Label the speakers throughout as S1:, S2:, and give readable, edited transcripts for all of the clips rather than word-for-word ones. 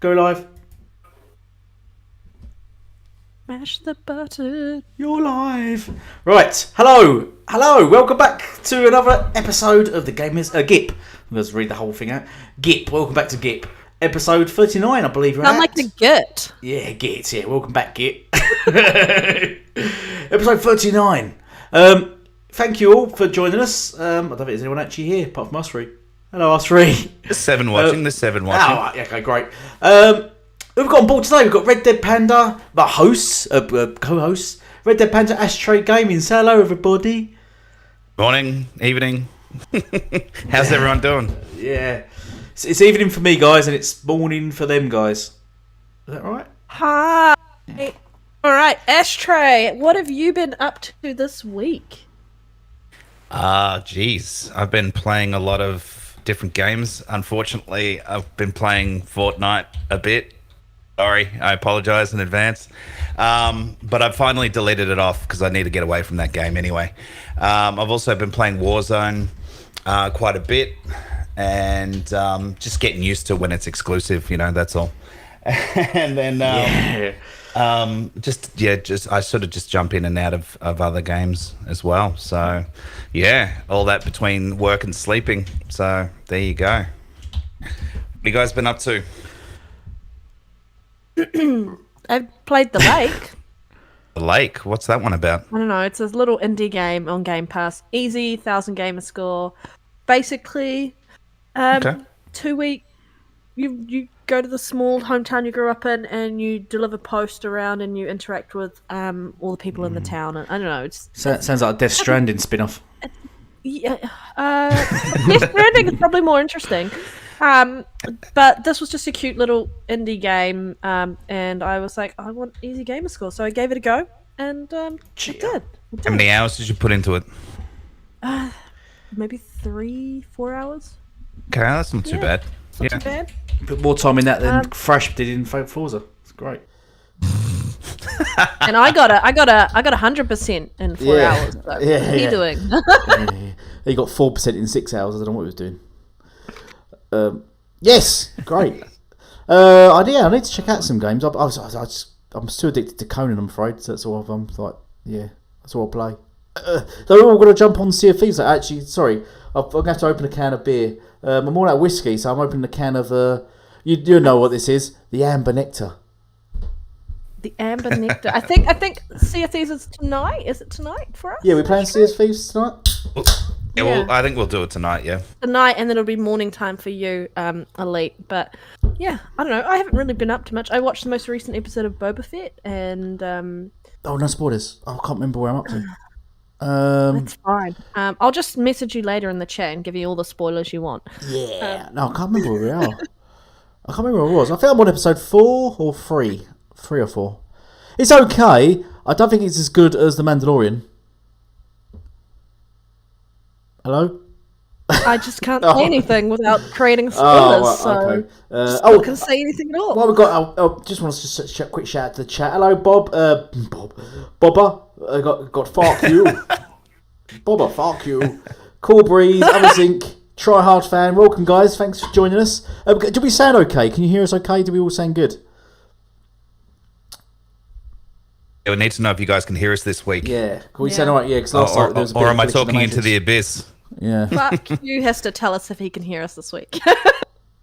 S1: Go live.
S2: Mash the button.
S1: You're live. Right. Hello. Welcome back to another episode of the Gamers G.I.P. Let's read the whole thing out. G.I.P. Welcome back to G.I.P. Episode 39, I believe we're
S2: Sound
S1: at.
S2: like a git.
S1: Yeah, Git. Yeah, welcome back, Git. Episode 39. Thank you all for joining us. I don't think there's anyone actually here apart from us three. Hello, us three.
S3: There's seven watching.
S1: Oh, right, okay, great. We've got on board today. We've got Red Dead Panda, the hosts, co-hosts. Red Dead Panda, Ashtray Gaming. Say hello, everybody.
S3: Morning, evening. How's everyone doing?
S1: Yeah, it's evening for me, guys, and it's morning for them, guys. Is that right?
S2: Hi. All right, Ashtray, what have you been up to this week?
S3: Geez. I've been playing a lot of different games. Unfortunately, I've been playing Fortnite a bit. Sorry, I apologize in advance. But I've finally deleted it off because I need to get away from that game anyway. I've also been playing Warzone quite a bit and just getting used to when it's exclusive, that's all. And then I sort of just jump in and out of other games as well. So yeah, all that between work and sleeping. So there you go. What have you guys been up to?
S2: I've played The Lake.
S3: The Lake? What's that one about?
S2: I don't know. It's a little indie game on Game Pass. Easy, 1,000 gamer score. Basically, 2 week. You go to the small hometown you grew up in, and you deliver posts around, and you interact with all the people in the town. And I don't know.
S1: Sounds like a Death Stranding spin-off.
S2: Yeah, Death Stranding is probably more interesting. But this was just a cute little indie game, and I was like, I want easy gamer score, so I gave it a go, and it did.
S3: How many hours did you put into it?
S2: Maybe 3-4 hours.
S3: Okay, that's not too bad.
S2: It's not too bad.
S1: Put more time in that than Thrash did in Forza. It's great.
S2: And I got 100% in 4 hours. So what are you doing?
S1: He got 4% in 6 hours. I don't know what he was doing. Yes, great. I need to check out some games. I'm still addicted to Conan, I'm afraid. So that's all I'm like. Yeah, that's all I play. They're all going to jump on Sea of Thieves. Actually, sorry, I'm going to have to open a can of beer. I'm all out of whiskey, so I'm opening a can of. You know what this is? The Amber Nectar.
S2: The Amber Nectar. I think Sea of Thieves is tonight. Is it tonight for us?
S1: Yeah, we're playing Sea of Thieves tonight.
S3: Yeah, well, I think we'll do it tonight, yeah.
S2: Tonight, and then it'll be morning time for you, Elite. But, yeah, I don't know. I haven't really been up to much. I watched the most recent episode of Boba Fett, and...
S1: Oh, no spoilers. I can't remember where I'm up to.
S2: That's fine. I'll just message you later in the chat and give you all the spoilers you want.
S1: Yeah. No, I can't remember where we are. I can't remember where I was. I think I'm on episode 4 or 3. 3 or 4. It's okay. I don't think it's as good as The Mandalorian. Hello?
S2: I just can't say anything without creating spoilers,
S1: okay.
S2: I can't say anything at all.
S1: Well, we've got. Just want to just a quick shout out to the chat. Hello, Bob. Bobba. Got fuck you. Bobba, fuck you. Cool Breeze, Eversync, Try Hard Fan. Welcome, guys. Thanks for joining us. Do we sound okay? Can you hear us okay? Do we all sound good?
S3: Yeah, we need to know if you guys can hear us this week.
S1: Yeah. Can we sound alright? Yeah, because last time there was a bit
S3: or
S1: of
S3: am I
S1: glitch in
S3: talking
S1: the
S3: into
S1: Matrix.
S3: the abyss?
S1: Yeah.
S2: Fuck you has to tell us if he can hear us this week.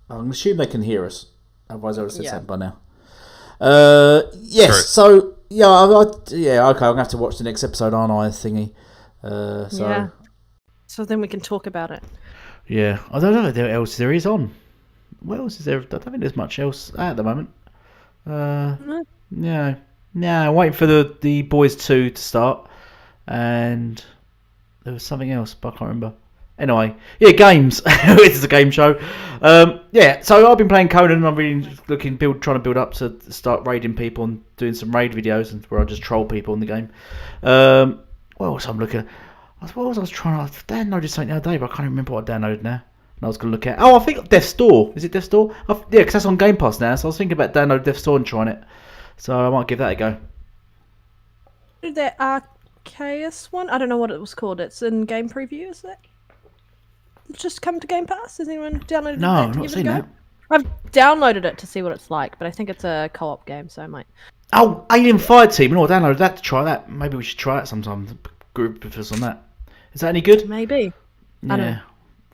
S1: I'm assuming they can hear us. Otherwise, I would have said something by now. Yes.
S3: True.
S1: So okay. I'm gonna have to watch the next episode, aren't I? Thingy.
S2: Yeah. So then we can talk about it.
S1: Yeah. I don't know what else there is on. What else is there? I don't think there's much else at the moment.
S2: No.
S1: No. No. Waiting for the Boys 2 to start, and there was something else, but I can't remember. Anyway, yeah, games. It's a game show. Yeah, so I've been playing Conan. I've been trying to build up to start raiding people and doing some raid videos, and where I just troll people in the game. What else I'm looking at? What was I was trying? I downloaded something the other day, but I can't remember what I downloaded now. And I was going to look at. Oh, I think Death's Door. Is it Death's Door? Yeah, because that's on Game Pass now. So I was thinking about downloading Death's Door and trying it. So I might give that a go.
S2: That Arceus one? I don't know what it was called. It's in game preview, is it? It's just come to Game Pass? Has anyone downloaded
S1: No,
S2: it?
S1: I've not seen that.
S2: I've downloaded it to see what it's like, but I think it's a co-op game, so I might.
S1: Oh, Alien Fireteam. No, I downloaded that to try that. Maybe we should try it sometime. The group of us on that. Is that any good?
S2: Maybe. I don't know.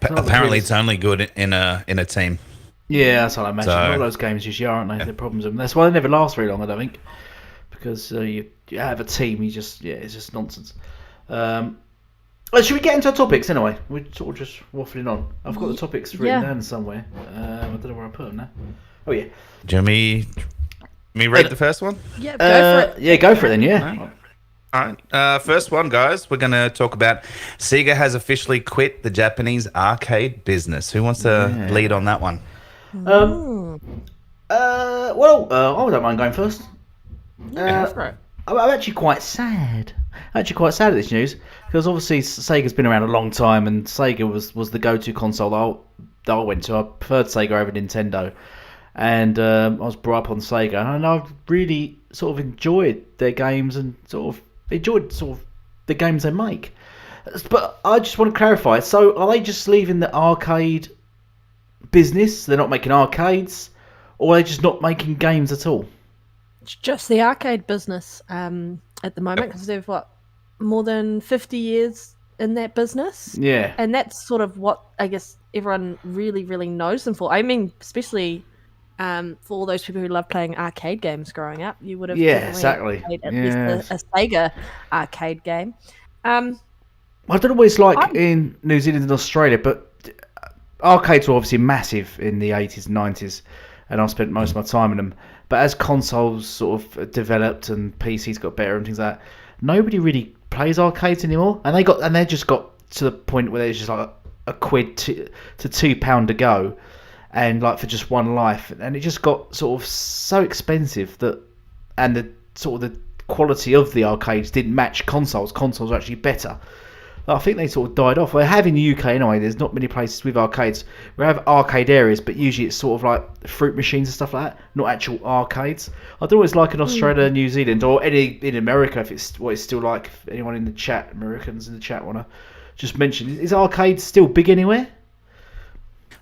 S3: Apparently, it's only good in a team.
S1: Yeah, that's what I imagine.
S3: So-
S1: All those games usually are, aren't they? The problems with them. That's why they never last very long, I don't think. Because you have a team, it's just nonsense. Should we get into our topics anyway? We're sort of just waffling on. I've got the topics written down somewhere. I don't know where I put them now. Oh, yeah.
S3: Jimmy, me read the first one?
S2: Yeah, go for it.
S1: Yeah, go for it then, yeah.
S3: All right. First one, guys. We're going to talk about Sega has officially quit the Japanese arcade business. Who wants to lead on that one?
S1: I don't mind going first.
S2: Go for it.
S1: I'm actually quite sad. At this news because obviously Sega's been around a long time, and Sega was the go-to console that I went to. I preferred Sega over Nintendo, and I was brought up on Sega, and I've really sort of enjoyed their games and sort of the games they make. But I just want to clarify. So are they just leaving the arcade business? They're not making arcades, or are they just not making games at all?
S2: It's just the arcade business at the moment, because they've more than 50 years in that business.
S1: Yeah.
S2: And that's sort of what I guess everyone really, really knows them for. I mean, especially for all those people who love playing arcade games growing up, you would have
S1: exactly
S2: played at least a Sega arcade game.
S1: I don't know what it's like in New Zealand and Australia, but arcades were obviously massive in the 80s and 90s, and I spent most of my time in them. But as consoles sort of developed and PCs got better and things like that, nobody really plays arcades anymore. And they just got to the point where it's just like a quid to £2 to go, and like for just one life. And it just got sort of so expensive and the sort of the quality of the arcades didn't match consoles. Consoles are actually better. I think they sort of died off. We have in the UK anyway. There's not many places with arcades. We have arcade areas, but usually it's sort of like fruit machines and stuff like that, not actual arcades. I don't know what it's like in Australia, New Zealand, or in America. If it's what it's still like. If anyone in the chat, Americans in the chat, want to just mention, is arcades still big anywhere?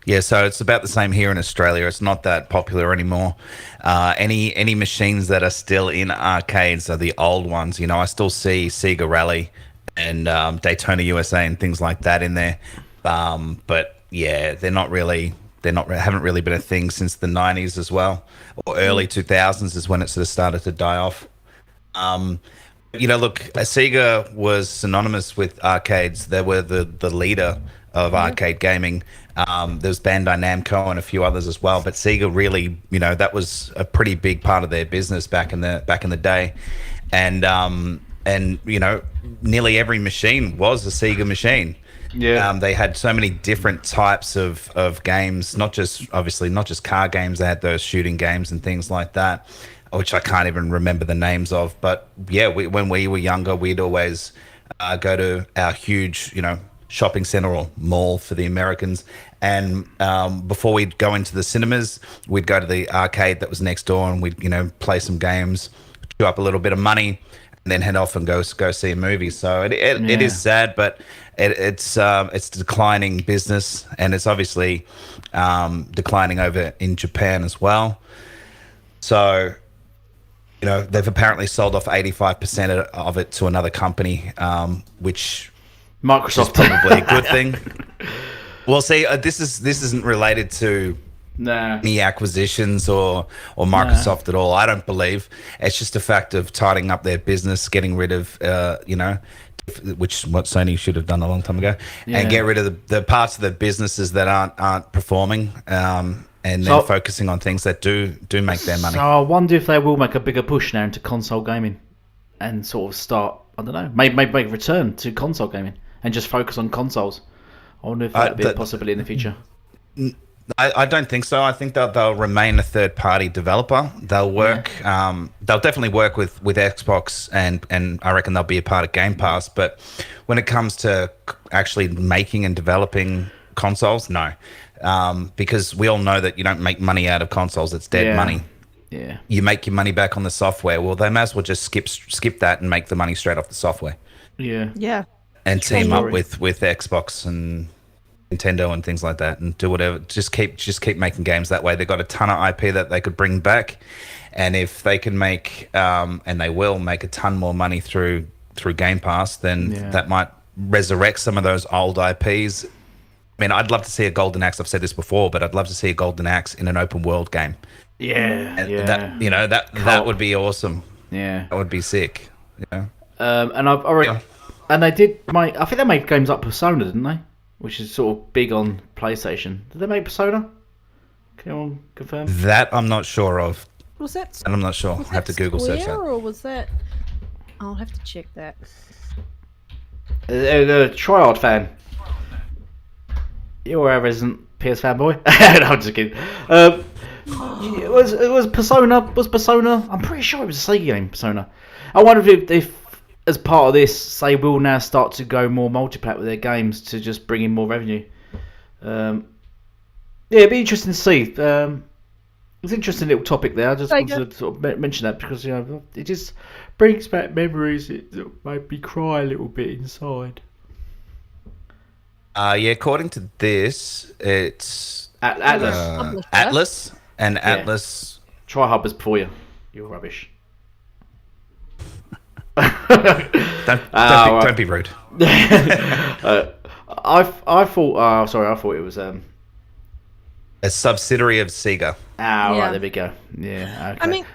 S3: Yeah, so it's about the same here in Australia. It's not that popular anymore. Any machines that are still in arcades are the old ones. You know, I still see Sega Rally and Daytona USA and things like that in there, but yeah, haven't really been a thing since the 90s as well, or early 2000s is when it sort of started to die off. Look, Sega was synonymous with arcades. They were the leader of arcade gaming. There was Bandai Namco and a few others as well, but Sega really, that was a pretty big part of their business back in the day, and nearly every machine was a Sega machine. Yeah. They had so many different types of games, not just car games. They had those shooting games and things like that, which I can't even remember the names of. But yeah, when we were younger, we'd always go to our huge, shopping center or mall for the Americans. And before we'd go into the cinemas, we'd go to the arcade that was next door, and we'd, play some games, chew up a little bit of money, and then head off and go see a movie. So it is sad, but it's declining business, and it's obviously declining over in Japan as well. So, they've apparently sold off 85% of it to another company, which
S1: Microsoft
S3: is probably a good thing. Well, see, this isn't related to any acquisitions or Microsoft at all. I don't believe. It's just a fact of tidying up their business, getting rid of, which is what Sony should have done a long time ago, and get rid of the parts of the businesses that aren't performing, and then focusing on things that do make their money.
S1: So I wonder if they will make a bigger push now into console gaming, and sort of start, I don't know, maybe make a return to console gaming and just focus on consoles. I wonder if that would be a possibility in the future.
S3: I don't think so. I think they'll remain a third-party developer. They'll work. They'll definitely work with Xbox, and I reckon they'll be a part of Game Pass. But when it comes to actually making and developing consoles, no, because we all know that you don't make money out of consoles. It's dead money.
S1: Yeah.
S3: You make your money back on the software. Well, they may as well just skip that and make the money straight off the software.
S1: Yeah.
S2: Yeah.
S3: And team up with Xbox and Nintendo and things like that, and do whatever. Just keep making games that way. They've got a ton of IP that they could bring back, and if they can make and they will make a ton more money through Game Pass, then that might resurrect some of those old IPs. I mean, I'd love to see a Golden Axe. I've said this before, but I'd love to see a Golden Axe in an open world game.
S1: Yeah,
S3: And that would be awesome.
S1: Yeah,
S3: that would be sick. Yeah.
S1: And I've already, and they did make. I think they made games like Persona, didn't they? Which is sort of big on PlayStation. Did they make Persona? Can anyone confirm?
S3: That I'm not sure of.
S2: Was that?
S3: And I'm not sure. I have to Google search that.
S2: Or was that? I'll have to check that.
S1: A Triad fan. You're a resident PS fanboy. No, I'm just kidding. It was Persona. Was Persona? I'm pretty sure it was a Sega game. Persona. I wonder if as part of this, they will now start to go more multi-plat with their games to just bring in more revenue. Yeah, it'd be interesting to see. It's an interesting little topic there. I just wanted to sort of mention that because it just brings back memories. It made me cry a little bit inside.
S3: According to this, it's
S1: Atlas.
S3: Atlas and Atlas.
S1: Tri-Hub was before you. You're rubbish.
S3: Don't be rude.
S1: I thought. Sorry, I thought it was
S3: a subsidiary of Sega.
S1: Right, there we go. Yeah. Okay.
S2: I mean,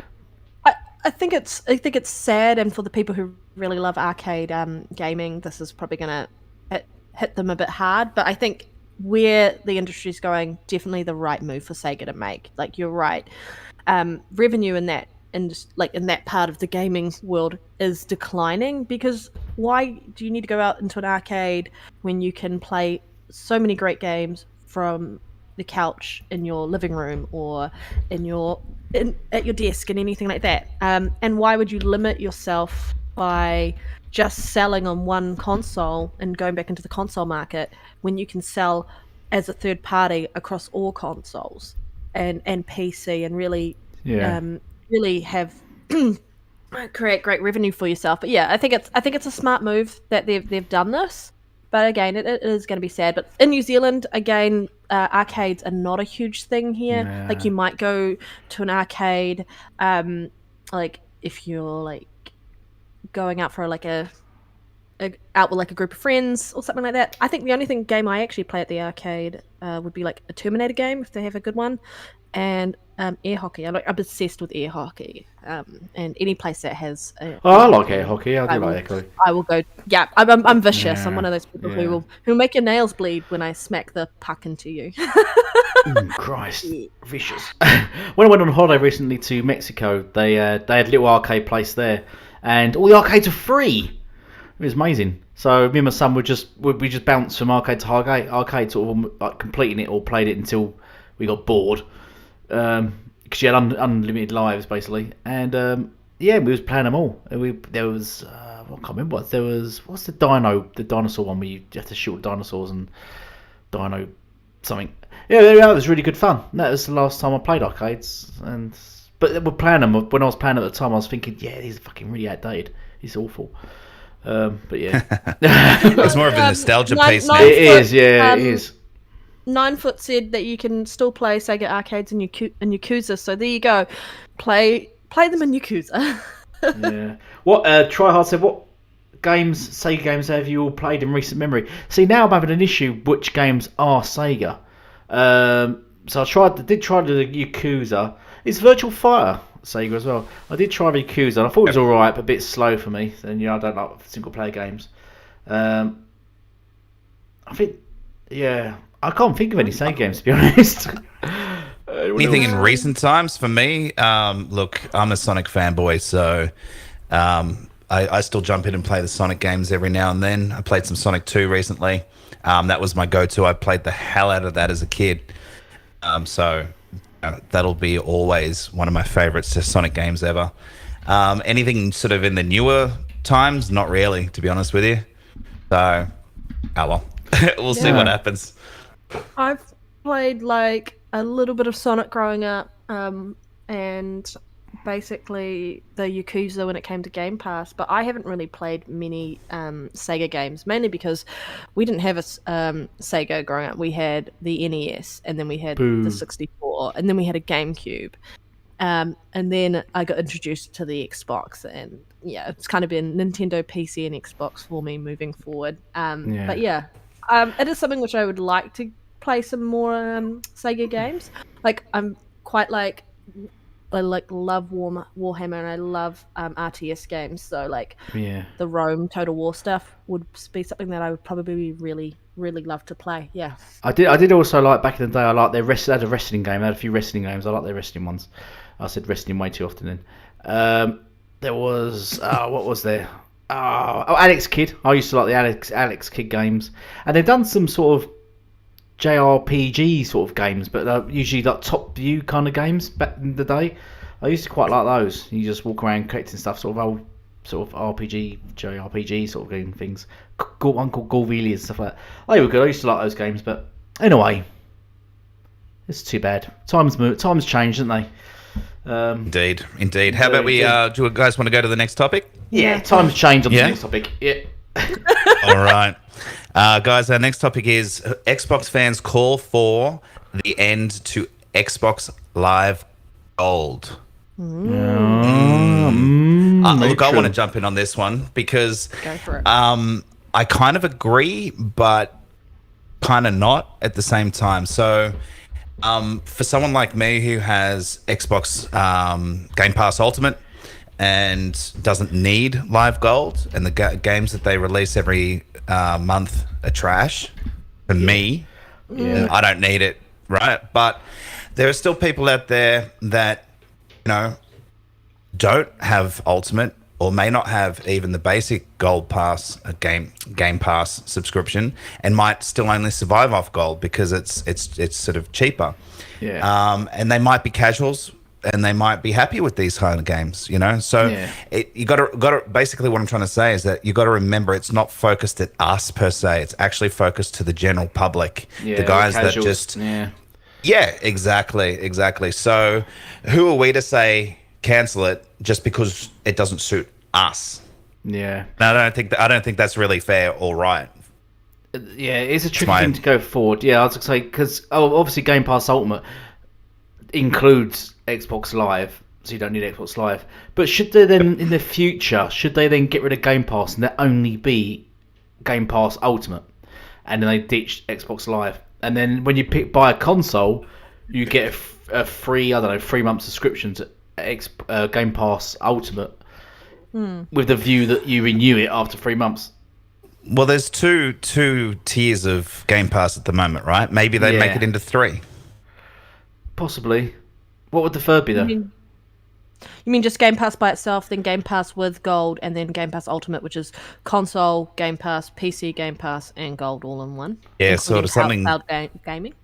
S2: I think it's sad, and for the people who really love arcade gaming, this is probably gonna hit them a bit hard. But I think where the industry's going, definitely the right move for Sega to make. Like, you're right, revenue in that. And in that part of the gaming world is declining, because why do you need to go out into an arcade when you can play so many great games from the couch in your living room or at your desk and anything like that? And why would you limit yourself by just selling on one console and going back into the console market when you can sell as a third party across all consoles and PC and really really have create great revenue for yourself? But yeah, I think it's a smart move that they've done this. But again, it is going to be sad. But in New Zealand, again, arcades are not a huge thing here.
S1: Nah.
S2: Like, you might go to an arcade, like if you're like going out for out with like a group of friends or something like that. I think the only game I actually play at the arcade would be like a Terminator game if they have a good one, and air hockey. I'm obsessed with air hockey, and any place that has.
S1: I like air hockey. I do like air hockey.
S2: I will go. Yeah, I'm vicious. Yeah, I'm one of those people who will make your nails bleed when I smack the puck into you.
S1: Christ, vicious. When I went on holiday recently to Mexico, they had a little arcade place there, and all the arcades are free. It was amazing. So me and my son would just bounce from arcade to arcade, sort of like completing it or played it until we got bored. Because you had unlimited lives basically, and we was playing them all. And there was I can't remember what there was. What's the dinosaur one where you have to shoot dinosaurs and dino something. Yeah, that was really good fun. That was the last time I played arcades, but we're playing them. When I was playing at the time, I was thinking, these are fucking really outdated. It's awful. But yeah,
S3: it's more of a nostalgia piece now.
S1: It is, it is.
S2: 9foot said that you can still play Sega arcades in Yakuza, so there you go. Play them in Yakuza.
S1: Yeah. What Tryhard said, what Sega games have you all played in recent memory? See, now I'm having an issue which games are Sega. So I did try the Yakuza. It's Virtual Fighter Sega as well. I did try the Yakuza and I thought it was alright, but a bit slow for me. And I don't like single player games. I think I can't think of any Sega games, to be honest.
S3: Anything in recent times for me? Look, I'm a Sonic fanboy, so I still jump in and play the Sonic games every now and then. I played some Sonic 2 recently. That was my go-to. I played the hell out of that as a kid. So that'll be always one of my favorites to Sonic games ever. Anything sort of in the newer times? Not really, to be honest with you. So, well. We'll see what happens.
S2: I've played like a little bit of Sonic growing up, and basically the Yakuza when it came to Game Pass, but I haven't really played many Sega games, mainly because we didn't have a Sega growing up. We had the NES, and then we had the 64, and then we had a GameCube. And then I got introduced to the Xbox, and yeah, it's kind of been Nintendo, PC, and Xbox for me moving forward. But yeah, it is something which I would like to play some more Sega games. Like I'm quite like I love Warhammer, and I love RTS games. So like the Rome Total War stuff would be something that I would probably really love to play. Yeah,
S1: I did also like back in the day. I liked they had a wrestling game. They had a few wrestling games. I like their wrestling ones. I said wrestling way too often then. There was what was there? Alex Kidd. I used to like the Alex Kidd games, and they've done some sort of JRPG sort of games, but usually like top view kind of games back in the day. I used to quite like those. You just walk around collecting stuff, sort of old sort of RPG, JRPG sort of game things. One called Gorvili and stuff like that. They were good. I used to like those games, but anyway, it's too bad. Times changed, haven't they?
S3: Indeed. How about we? Do you guys want to go to the next topic?
S1: Yeah, times change on the next topic. Yeah.
S3: All right, guys. Our next topic is Xbox fans call for the end to Xbox Live Gold. Look, I want to jump in on this one because
S2: go for it.
S3: I kind of agree, but kind of not at the same time. So, for someone like me who has Xbox Game Pass Ultimate and doesn't need Live Gold, and the games that they release every month are trash, for me, I don't need it, right? But there are still people out there that, don't have Ultimate or may not have even the basic Gold Pass Game Pass subscription, and might still only survive off Gold because it's sort of cheaper.
S1: Yeah.
S3: And they might be casuals, and they might be happy with these kind of games, So you got to basically what I'm trying to say is that you got to remember it's not focused at us per se. It's actually focused to the general public, the guys that just exactly. So who are we to say cancel it just because it doesn't suit us?
S1: Yeah.
S3: No, I don't think that's really fair or right.
S1: Yeah, it's a tricky thing to go forward. Yeah, I was going to say because obviously Game Pass Ultimate includes Xbox Live, so you don't need Xbox Live. But should they then, in the future, get rid of Game Pass and there only be Game Pass Ultimate, and then they ditch Xbox Live, and then when you buy a console, you get a free 3-month subscription to Game Pass Ultimate, with the view that you renew it after 3 months.
S3: Well, there's two tiers of Game Pass at the moment, right? Maybe they make it into 3.
S1: Possibly. What would the third be, though?
S2: You mean just Game Pass by itself, then Game Pass with Gold, and then Game Pass Ultimate, which is console, Game Pass, PC, Game Pass, and Gold all in one?
S3: Yeah, sort of something.
S2: Cloud gaming?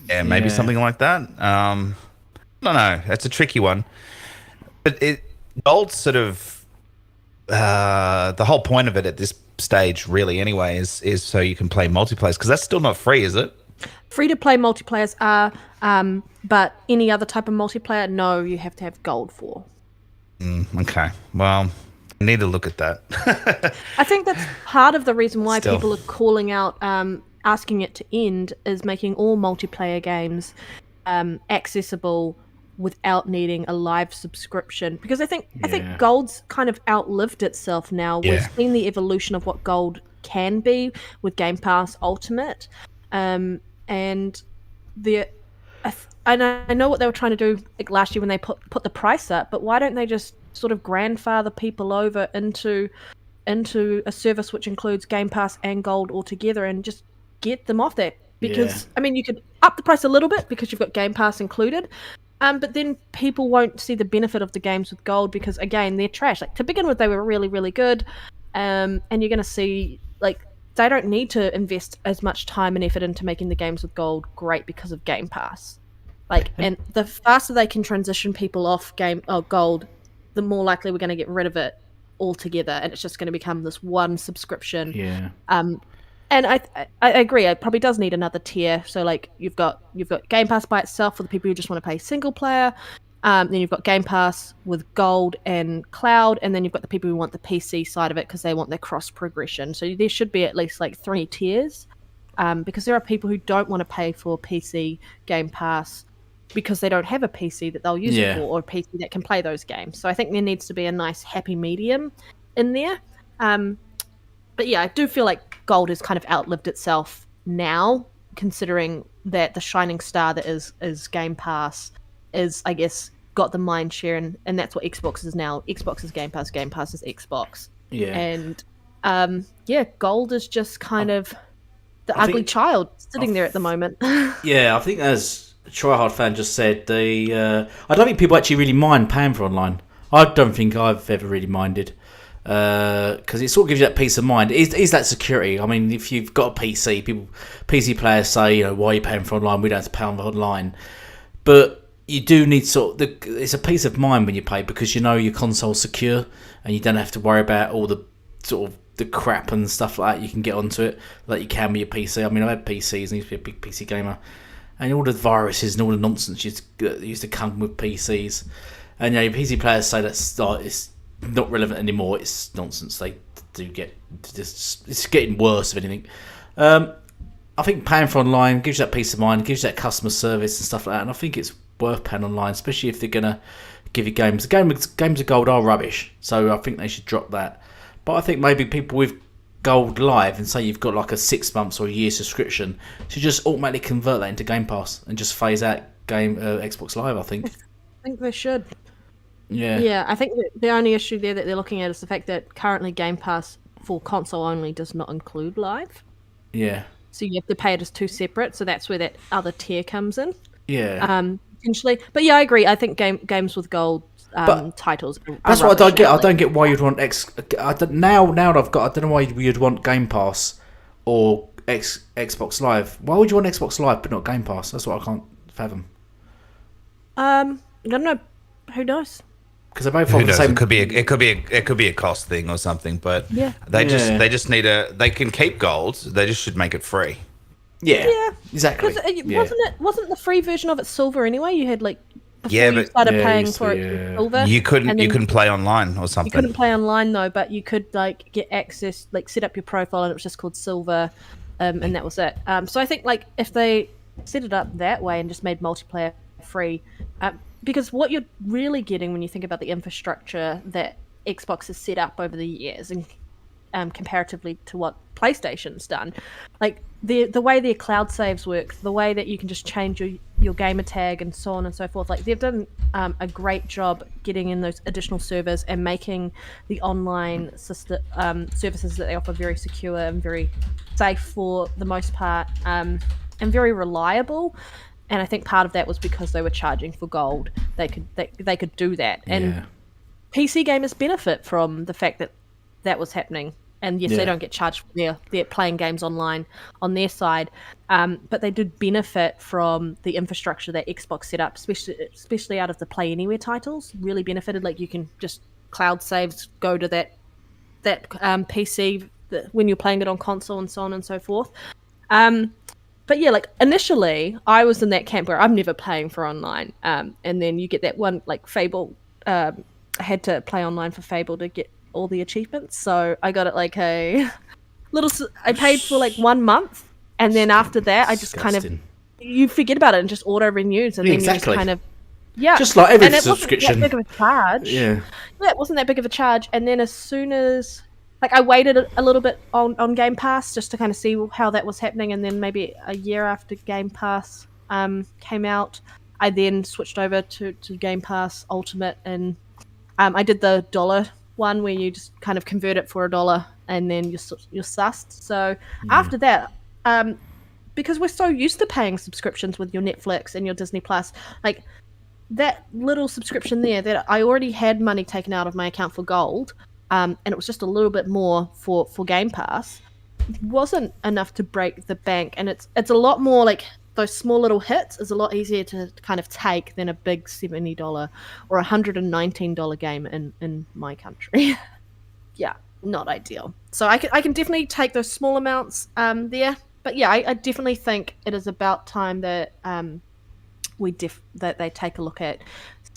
S3: Yeah, maybe something like that. I don't know. That's a tricky one. But Gold's sort of... the whole point of it at this stage, really, anyway, is so you can play multiplayer, because that's still not free, is it?
S2: Free-to-play multiplayers are, but any other type of multiplayer, no, you have to have Gold for.
S3: Okay, well, I need to look at that.
S2: I think that's part of the reason why people are calling out, asking it to end, is making all multiplayer games accessible without needing a live subscription. Because I think Gold's kind of outlived itself now.
S3: Yeah.
S2: We've seen the evolution of what Gold can be with Game Pass Ultimate. And I know what they were trying to do last year when they put the price up, but why don't they just sort of grandfather people over into a service which includes Game Pass and Gold altogether and just get them off there? Because I mean, you could up the price a little bit because you've got Game Pass included, but then people won't see the benefit of the games with Gold because again, they're trash. Like to begin with, they were really, really good, and you're going to see like they don't need to invest as much time and effort into making the games with Gold great because of Game Pass. Like, and the faster they can transition people off Gold, the more likely we're going to get rid of it altogether, and it's just going to become this one subscription.
S1: Yeah.
S2: And I agree. It probably does need another tier. So like you've got Game Pass by itself for the people who just want to play single player. Then you've got Game Pass with Gold and Cloud, and then you've got the people who want the PC side of it because they want their cross progression. So there should be at least like 3 tiers, because there are people who don't want to pay for PC Game Pass because they don't have a PC that they'll use it for, or a PC that can play those games. So I think there needs to be a nice happy medium in there. But yeah, I do feel like Gold has kind of outlived itself now, considering that the shining star that is Game Pass is, I guess, got the mind share, and that's what Xbox is now. Xbox is Game Pass, Game Pass is Xbox.
S1: Yeah.
S2: And Gold is just kind of the ugly child sitting there at the moment.
S1: Yeah, I think as Tryhard fan just said, I don't think people actually really mind paying for online. I don't think I've ever really minded. Because it sort of gives you that peace of mind. Is that security? I mean, if you've got a PC, PC players say, why are you paying for online? We don't have to pay for online. But you do need it's a peace of mind when you pay, because your console's secure and you don't have to worry about all the sort of the crap and stuff like that you can get onto it, like you can with your PC. I mean, I've had PCs and I used to be a big PC gamer, and all the viruses and all the nonsense used to come with PCs. And your PC players say it's not relevant anymore. It's nonsense. They do it's getting worse, if anything. I think paying for online gives you that peace of mind, gives you that customer service and stuff like that, and I think it's worth paying online, especially if they're gonna give you games. Games of Gold are rubbish, so I think they should drop that. But I think maybe people with Gold Live, and say you've got like a 6 months or a year subscription, should just automatically convert that into Game Pass and just phase out Xbox Live. I think
S2: they should.
S1: Yeah,
S2: I think the only issue there that they're looking at is the fact that currently Game Pass for console only does not include Live.
S1: Yeah.
S2: So you have to pay it as 2 separate. So that's where that other tier comes in.
S1: Yeah.
S2: Potentially, but yeah, I agree. I think games with Gold titles.
S1: That's what I don't get. I don't get why you'd want now that I don't know why you'd want Game Pass or Xbox Live. Why would you want Xbox Live but not Game Pass? That's what I can't fathom.
S2: I don't know. Who knows?
S1: Because they're both the same.
S3: It could be a cost thing or something. But they just need they can keep Gold. They just should make it free.
S1: Yeah, exactly.
S2: Wasn't the free version of it silver anyway? You had like before you started paying for it silver.
S3: You couldn't play online or something.
S2: You couldn't play online though, but you could like get access, like set up your profile, and it was just called silver, and that was it. So I think like if they set it up that way and just made multiplayer free, because what you're really getting when you think about the infrastructure that Xbox has set up over the years, and comparatively to what PlayStation's done, like the way their cloud saves work, the way that you can just change your gamer tag and so on and so forth, like they've done a great job getting in those additional servers and making the online system services that they offer very secure and very safe for the most part, and very reliable. And I think part of that was because they were charging for Gold. They could do that, and PC gamers benefit from the fact that was happening. And yes, they don't get charged for their playing games online on their side, but they did benefit from the infrastructure that Xbox set up, especially out of the Play Anywhere titles. Really benefited. Like you can just cloud saves go to that PC when you're playing it on console and so on and so forth. But yeah, like initially, I was in that camp where I'm never paying for online, and then you get that one like Fable. I had to play online for Fable to get all the achievements, so I got it like a little. I paid for like 1 month, and then after that, I just kind of you forget about it and just auto renews, and then you just kind of
S1: just like every subscription.
S2: Wasn't that big of a charge.
S1: Yeah,
S2: it wasn't that big of a charge, and then as soon as like I waited a little bit on Game Pass just to kind of see how that was happening, and then maybe a year after Game Pass came out, I then switched over to Game Pass Ultimate, and I did the $1 one where you just kind of convert it for $1 and then you're sussed. So after that, because we're so used to paying subscriptions with your Netflix and your Disney Plus, like that little subscription there that I already had money taken out of my account for Gold, and it was just a little bit more for Game Pass, wasn't enough to break the bank. And it's a lot more like those small little hits is a lot easier to kind of take than a big $70 or $119 game in my country. Yeah, not ideal. So I can definitely take those small amounts there. But yeah, I definitely think it is about time that that they take a look at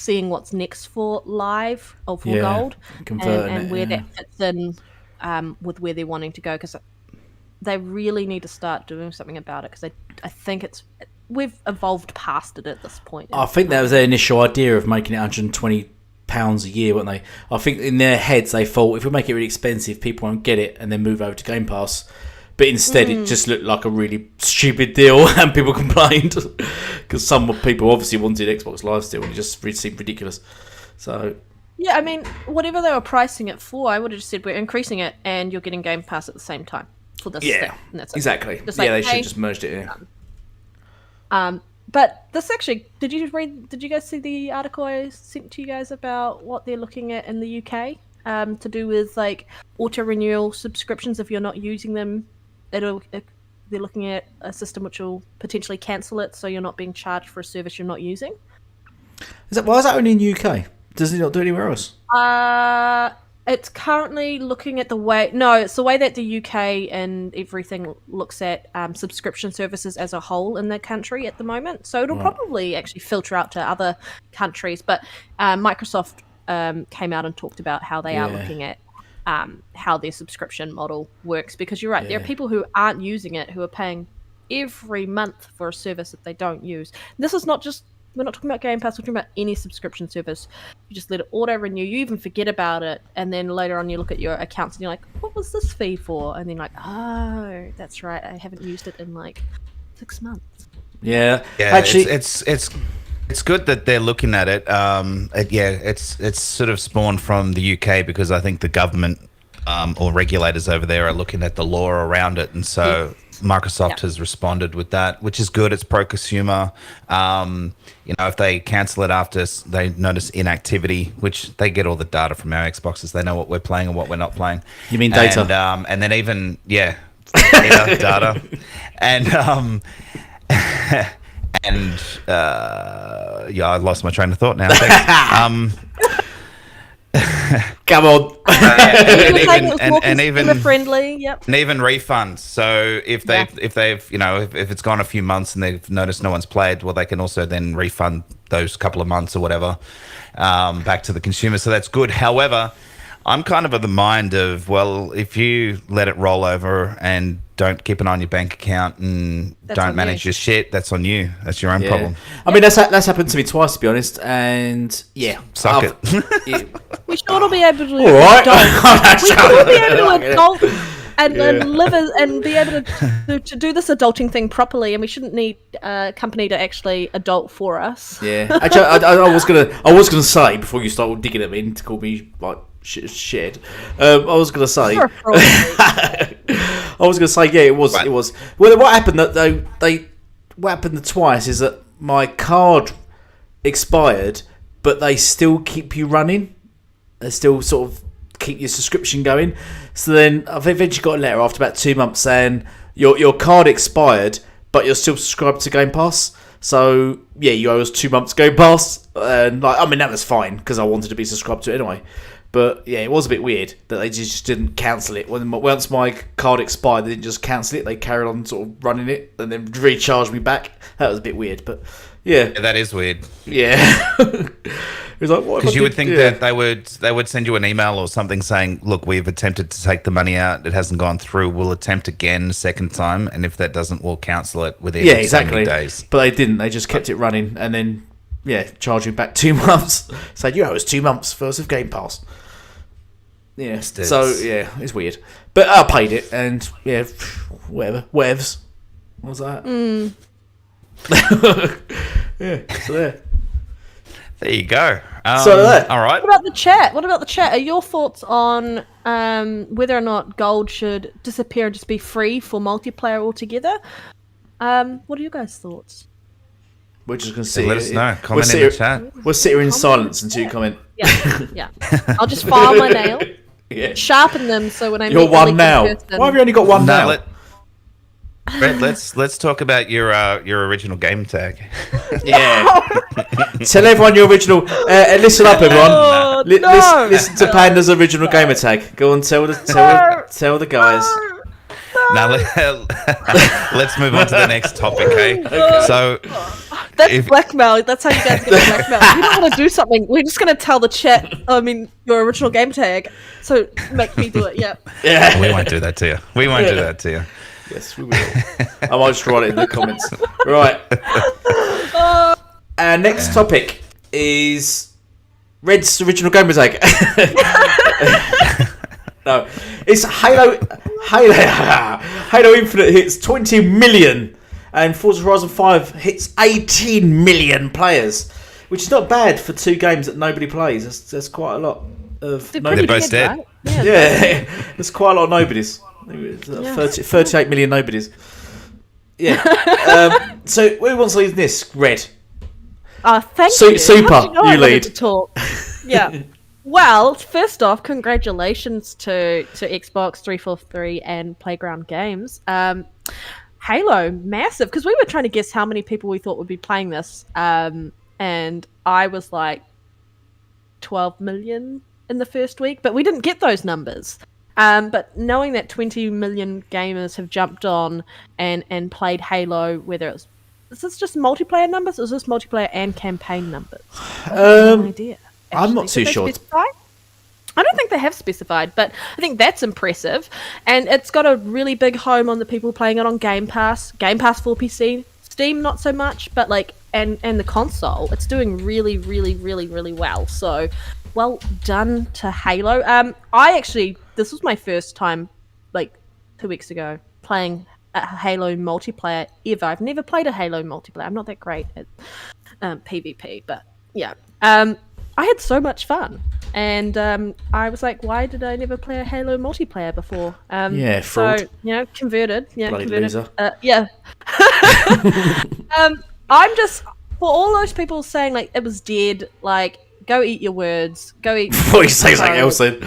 S2: seeing what's next for Live or for
S1: Yeah,
S2: Gold,
S1: converting
S2: and
S1: it,
S2: where
S1: yeah.
S2: that fits in with where they're wanting to go, because they really need to start doing something about it, because I think we've evolved past it at this point.
S1: I think that was their initial idea of making it £120 a year, weren't they? I think in their heads they thought if we make it really expensive, people won't get it and then move over to Game Pass. But instead, it just looked like a really stupid deal, and people complained because some people obviously wanted Xbox Live still, and it just seemed ridiculous. So
S2: yeah, I mean, whatever they were pricing it for, I would have just said we're increasing it, and you're getting Game Pass at the same time for this thing. And that's it.
S1: exactly.
S2: Just
S1: Yeah,
S2: like,
S1: they should
S2: hey,
S1: have just merged it. Yeah.
S2: But this actually, did you guys see the article I sent to you guys about what they're looking at in the UK to do with like auto renewal subscriptions if you're not using them? They're looking at a system which will potentially cancel it, so you're not being charged for a service you're not using.
S1: Why is that only in UK? Does it not do anywhere else?
S2: It's currently looking at it's the way that the UK and everything looks at subscription services as a whole in the country at the moment. So it'll probably actually filter out to other countries. But Microsoft came out and talked about how they are looking at how their subscription model works. Because you're right, there are people who aren't using it who are paying every month for a service that they don't use. This is not just... We're not talking about Game Pass, we're talking about any subscription service. You just let it auto-renew, you even forget about it, and then later on you look at your accounts and you're like, what was this fee for? And then like, oh, that's right, I haven't used it in like 6 months.
S1: Yeah.
S3: Actually, it's good that they're looking at it. It's sort of spawned from the UK because I think the government or regulators over there are looking at the law around it, and so Microsoft has responded with that, which is good. It's pro-consumer. If they cancel it after they notice inactivity, which they get all the data from our Xboxes, they know what we're playing and what we're not playing.
S1: You mean data?
S3: And then even data, I lost my train of thought now. Thanks.
S1: Come on.
S3: And even
S2: friendly, yep.
S3: And even refunds. So if they've if it's gone a few months and they've noticed no one's played, well, they can also then refund those couple of months or whatever back to the consumer. So that's good. However, I'm kind of the mind of, well, if you let it roll over and don't keep an eye on your bank account and don't manage your shit, that's on you. That's your own problem.
S1: I mean, that's happened to me twice, to be honest. And
S3: suck it.
S2: We should all be able to
S1: all right.
S2: adult. We should all be able to adult and live and be able to do this adulting thing properly. And we shouldn't need a company to actually adult for us.
S1: Yeah. Actually, I was gonna say before you start digging at me to call me like shit. I was gonna say. It was.
S3: Right.
S1: It was. Well, what happened what happened twice is that my card expired, but they still keep you running. They still sort of keep your subscription going. So then I've eventually got a letter after about 2 months saying your card expired, but you're still subscribed to Game Pass. So yeah, you owe us 2 months Game Pass, and that was fine because I wanted to be subscribed to it anyway. But yeah, it was a bit weird that they just didn't cancel it. Once my card expired, they didn't just cancel it. They carried on sort of running it and then recharged me back. That was a bit weird, but yeah,
S3: that is weird.
S1: Yeah, it was like,
S3: because you would think that they would send you an email or something saying, "Look, we've attempted to take the money out. It hasn't gone through. We'll attempt again a second time, and if that doesn't, we'll cancel it within so many days."
S1: But they didn't. They just kept it running and then charged me back 2 months. Said you owe us 2 months first of Game Pass. Yeah, so yeah, it's weird. But I paid it, and yeah, whatever. Whatevs. What was that? Yeah, so there.
S3: There you go.
S1: So there.
S3: All right.
S2: What about the chat? Are your thoughts on whether or not gold should disappear and just be free for multiplayer altogether? What are your guys' thoughts?
S1: We're just going to see.
S3: Let us know. Comment in the chat.
S1: We'll sit here in silence until you comment.
S2: Yeah. I'll just file my nail.
S1: Yeah.
S2: Sharpen them so when I
S1: You're
S2: meet
S1: one
S2: the
S1: now.
S2: person...
S1: Why have you only got one now?
S3: Brett, let's talk about your original game tag.
S1: Yeah. Tell everyone your original. Listen up, everyone. Listen to Panda's original gamer tag. Go on, tell the guys.
S3: Now let's move on to the next topic, okay? So
S2: That's blackmail. That's how you guys get blackmail. We don't want to do something. We're just going to tell the chat, your original game tag. So make me do it, yeah.
S3: we won't do that to you. We won't do that to you.
S1: Yes, we will. I might just write it in the comments. Right. Our next topic is Red's original gamer tag. No, it's Halo Infinite hits 20 million, and Forza Horizon 5 hits 18 million players, which is not bad for two games that nobody plays. That's quite a lot of.
S3: They're both dead.
S2: Right?
S1: Yeah, there's quite a lot of nobodies. 38 million nobodies. Yeah. So who wants to lead this? Red.
S2: Thank you.
S1: Super.
S2: How did you know I wanted
S1: lead.
S2: to talk? Yeah. Well, first off, congratulations to Xbox 343 and Playground Games. Halo, massive, because we were trying to guess how many people we thought would be playing this, and I was like 12 million in the first week, but we didn't get those numbers. But knowing that 20 million gamers have jumped on and played Halo, whether it's is this just multiplayer numbers or is this multiplayer and campaign numbers? I have no idea.
S1: I'm not too sure.
S2: Specify? I don't think they have specified, but I think that's impressive. And it's got a really big home on the people playing it on Game Pass for PC, Steam not so much, but and the console. It's doing really, really, really, really well. So well done to Halo. This was my first time 2 weeks ago playing a Halo multiplayer ever. I've never played a Halo multiplayer. I'm not that great at PvP, but yeah. I had so much fun, and I was like, why did I never play a Halo multiplayer before?
S1: Fraud.
S2: So, converted. Yeah,
S1: Bloody
S2: converted.
S1: loser.
S2: Yeah. I'm just, for all those people saying, it was dead, go eat your words. Go eat...
S1: Before you say something else then.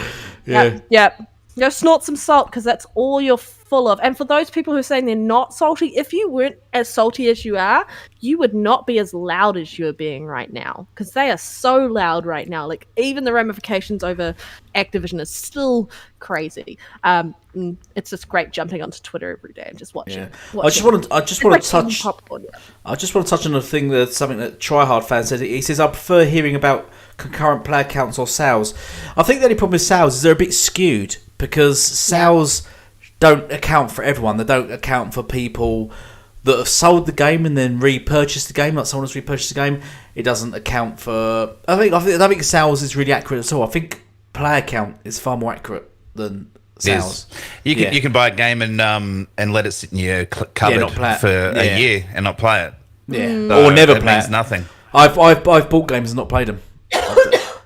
S1: Yeah.
S2: Yeah. Go snort some salt, because that's all you're full of. And for those people who are saying they're not salty, if you weren't as salty as you are, you would not be as loud as you're being right now, because they are so loud right now. Even the ramifications over Activision is still crazy. It's just great jumping onto Twitter every day and just watching.
S1: Yeah. I just want to touch.
S2: Popcorn, yeah.
S1: I just want to touch on something that Tryhard fan said. He says, I prefer hearing about concurrent player counts or sales. I think the only problem with sales is they're a bit skewed, because sales don't account for everyone. They don't account for people that have sold the game and then repurchased the game, like someone has repurchased the game. It doesn't account for... I don't think sales is really accurate at all. I think player count is far more accurate than sales.
S3: You can buy a game and let it sit in your cupboard for a year and not play it.
S1: Yeah,
S3: So
S1: or never
S3: it
S1: play
S3: means
S1: it.
S3: nothing.
S1: I've bought games and not played them.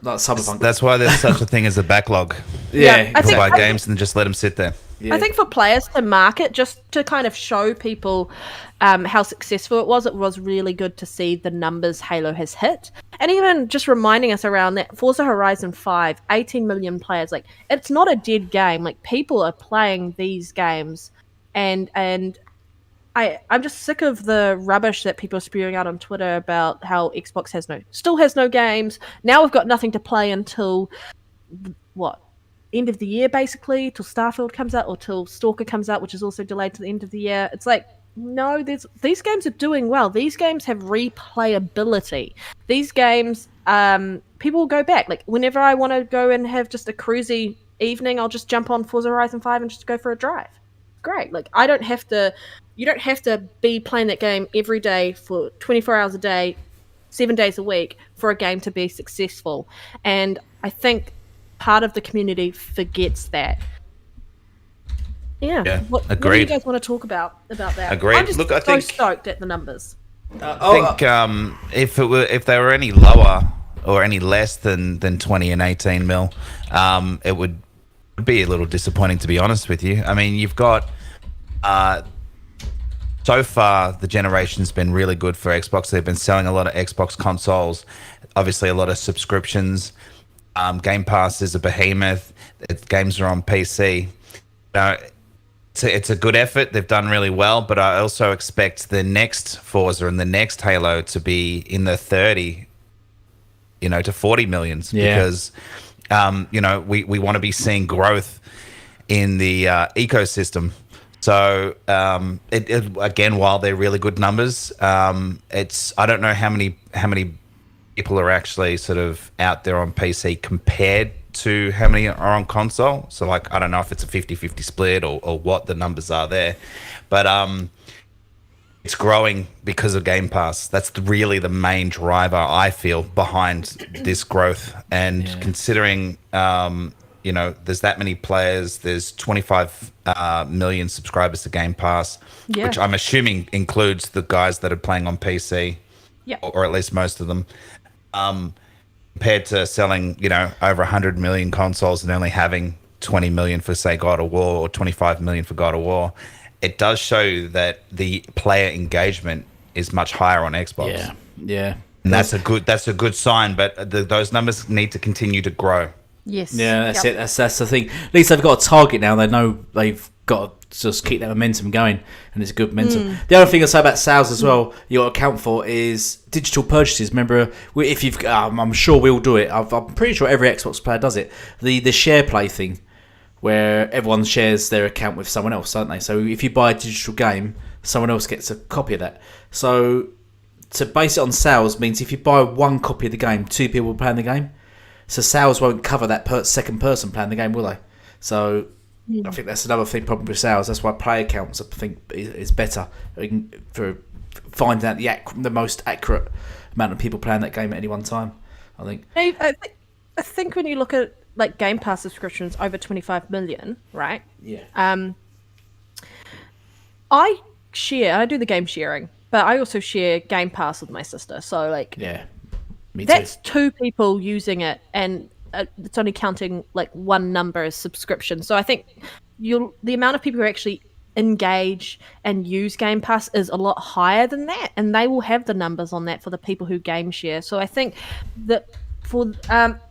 S1: Like Cyberpunk.
S3: That's why there's such a thing as a backlog.
S1: Yeah,
S2: I
S3: You
S2: think-
S3: buy games and just let them sit there.
S1: Yeah.
S2: I think for players to market, just to kind of show people how successful it was really good to see the numbers Halo has hit. And even just reminding us around that Forza Horizon 5, 18 million players, it's not a dead game. People are playing these games, and I'm just sick of the rubbish that people are spewing out on Twitter about how Xbox still has no games. Now we've got nothing to play until end of the year, basically, till Starfield comes out or till Stalker comes out, which is also delayed to the end of the year. It's no, these games are doing well. These games have replayability. These games, people will go back. Whenever I want to go and have just a cruisy evening, I'll just jump on Forza Horizon 5 and just go for a drive. Great. I don't have to... You don't have to be playing that game every day for 24 hours a day, 7 days a week for a game to be successful. And I think part of the community forgets that. Yeah. What do you guys want to talk about that?
S3: Agreed.
S2: I'm just
S3: I think
S2: stoked at the numbers.
S3: I think if they were any lower or any less than 20 and 18 mil, it would be a little disappointing, to be honest with you. I mean, you've got so far the generation's been really good for Xbox. They've been selling a lot of Xbox consoles, obviously a lot of subscriptions. Game Pass is a behemoth. Games are on PC. It's a good effort. They've done really well, but I also expect the next Forza and the next Halo to be in the 30, to 40 millions, because, we want to be seeing growth in the ecosystem. So again, while they're really good numbers, it's I don't know how many people are actually sort of out there on PC compared to how many are on console. So like I don't know if it's a 50-50 split or what the numbers are there, but it's growing because of Game Pass. That's really the main driver I feel behind this growth. And considering there's that many players, there's 25 million subscribers to Game Pass, which I'm assuming includes the guys that are playing on PC, or at least most of them. Compared to selling, over 100 million consoles and only having 20 million for, say, God of War, or 25 million for God of War, it does show that the player engagement is much higher on Xbox.
S1: Yeah.
S3: And that's a good sign, but those numbers need to continue to grow.
S2: Yes.
S1: Yeah, that's it. That's the thing. At least they've got a target now. They know they've got to just keep that momentum going, and it's good momentum. The other thing I say about sales as well, you got to account for is digital purchases. Remember, if you've, I'm sure we'll do it. I'm pretty sure every Xbox player does it. The share play thing, where everyone shares their account with someone else, don't they? So if you buy a digital game, someone else gets a copy of that. So to base it on sales means if you buy one copy of the game, 2 people playing the game. So sales won't cover that second person playing the game, will they? So I think that's another thing problem with sales. That's why player counts, I think, is better for finding out the most accurate amount of people playing that game at any one time, I think.
S2: I think when you look at like Game Pass subscriptions over 25 million, right?
S1: Yeah.
S2: I do the game sharing, but I also share Game Pass with my sister. So like,
S1: Yeah. Me too.
S2: that's 2 people using it, and it's only counting like one number as subscription. So I think the amount of people who actually engage and use Game Pass is a lot higher than that, and they will have the numbers on that for the people who game share. So I think that for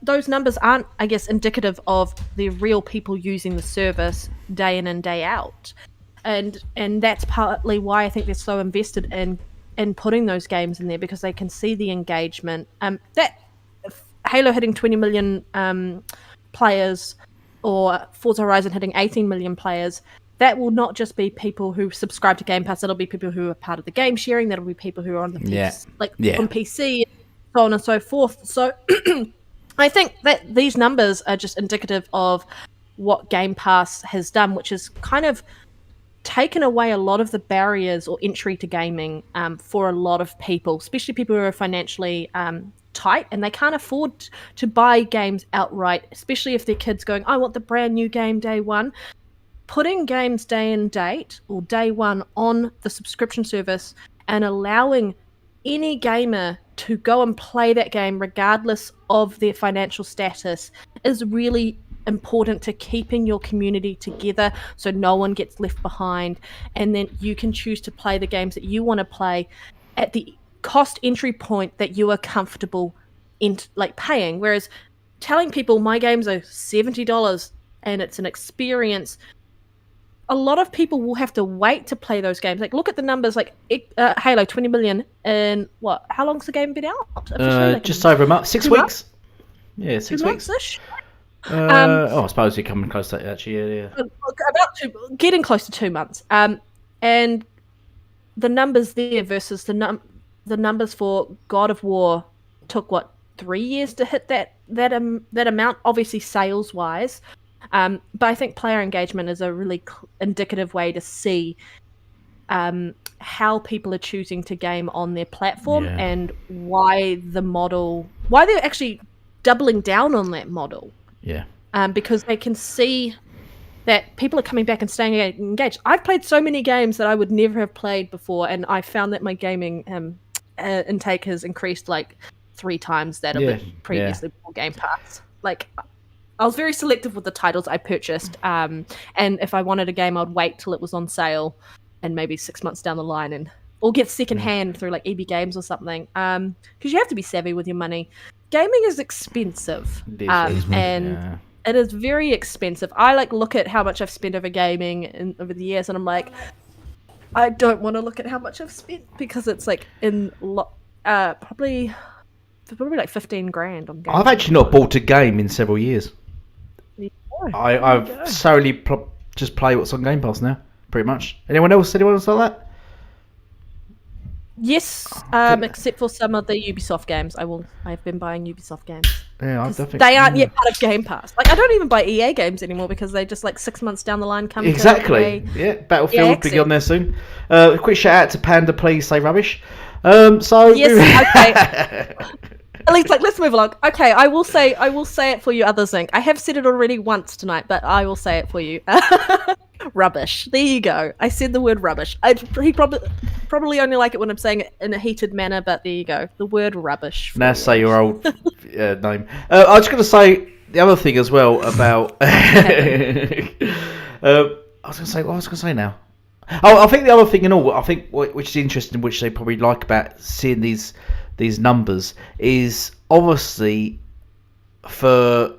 S2: those numbers aren't, I guess, indicative of the real people using the service day in and day out, and that's partly why I think they're so invested in putting those games in there, because they can see the engagement. That Halo hitting 20 million players, or Forza Horizon hitting 18 million players, that will not just be people who subscribe to Game Pass. That'll be people who are part of the game sharing. That'll be people who are on the PC, on PC, so on and so forth. So I think that these numbers are just indicative of what Game Pass has done, which is kind of taken away a lot of the barriers or entry to gaming for a lot of people, especially people who are financially tight and they can't afford to buy games outright, especially if their kid's going, I want the brand new game day one. Putting games day and date or day one on the subscription service and allowing any gamer to go and play that game regardless of their financial status is really important to keeping your community together, so no one gets left behind, and then you can choose to play the games that you want to play at the cost entry point that you are comfortable in, like paying. Whereas telling people my games are $70 and it's an experience, a lot of people will have to wait to play those games. Like, look at the numbers, like Halo 20 million in what? How long's the game been out?
S1: Just over a month, 6 weeks.
S2: Months?
S1: Yeah, 6 weeks.
S2: Months-ish?
S1: I suppose you're coming close to that, actually. Yeah.
S2: Getting close to 2 months. And the numbers there versus the numbers for God of War took 3 years to hit that amount. Obviously, sales wise, but I think player engagement is a really indicative way to see how people are choosing to game on their platform and why they're actually doubling down on that model.
S1: Yeah.
S2: Because they can see that people are coming back and staying engaged. I've played so many games that I would never have played before, and I found that my gaming intake has increased like 3 times that of it previously before Game Pass. Like, I was very selective with the titles I purchased, and if I wanted a game, I'd wait till it was on sale, and maybe 6 months down the line, or get secondhand through like EB Games or something. Because you have to be savvy with your money. Gaming is expensive, and it is very expensive. I look at how much I've spent over gaming over the years, and I'm like, I don't want to look at how much I've spent, because it's like probably like 15 grand on games.
S1: I've actually not bought a game in several years. I've solely just play what's on Game Pass now. pretty much. Anyone else like that?
S2: Yes, except for some of the Ubisoft games. I've been buying Ubisoft games.
S1: Yeah, I definitely.
S2: They aren't yet part of Game Pass. Like, I don't even buy EA games anymore because they just like 6 months down the line come
S1: exactly.
S2: to
S1: Yeah, Battlefield will be on there soon. A quick shout out to Panda, please say rubbish. So
S2: yes, okay. At least, like, let's move along. Okay, I will say it for you, Others Inc. I have said it already once tonight, but I will say it for you. Rubbish. There you go. I said the word rubbish. He probably only like it when I'm saying it in a heated manner, but there you go. The word rubbish.
S1: Now say your old name. I was going to say the other thing as well about. I was going to say what I was going to say now. Oh, I think the other thing and all. I think which is interesting, which they probably like about seeing these numbers is obviously for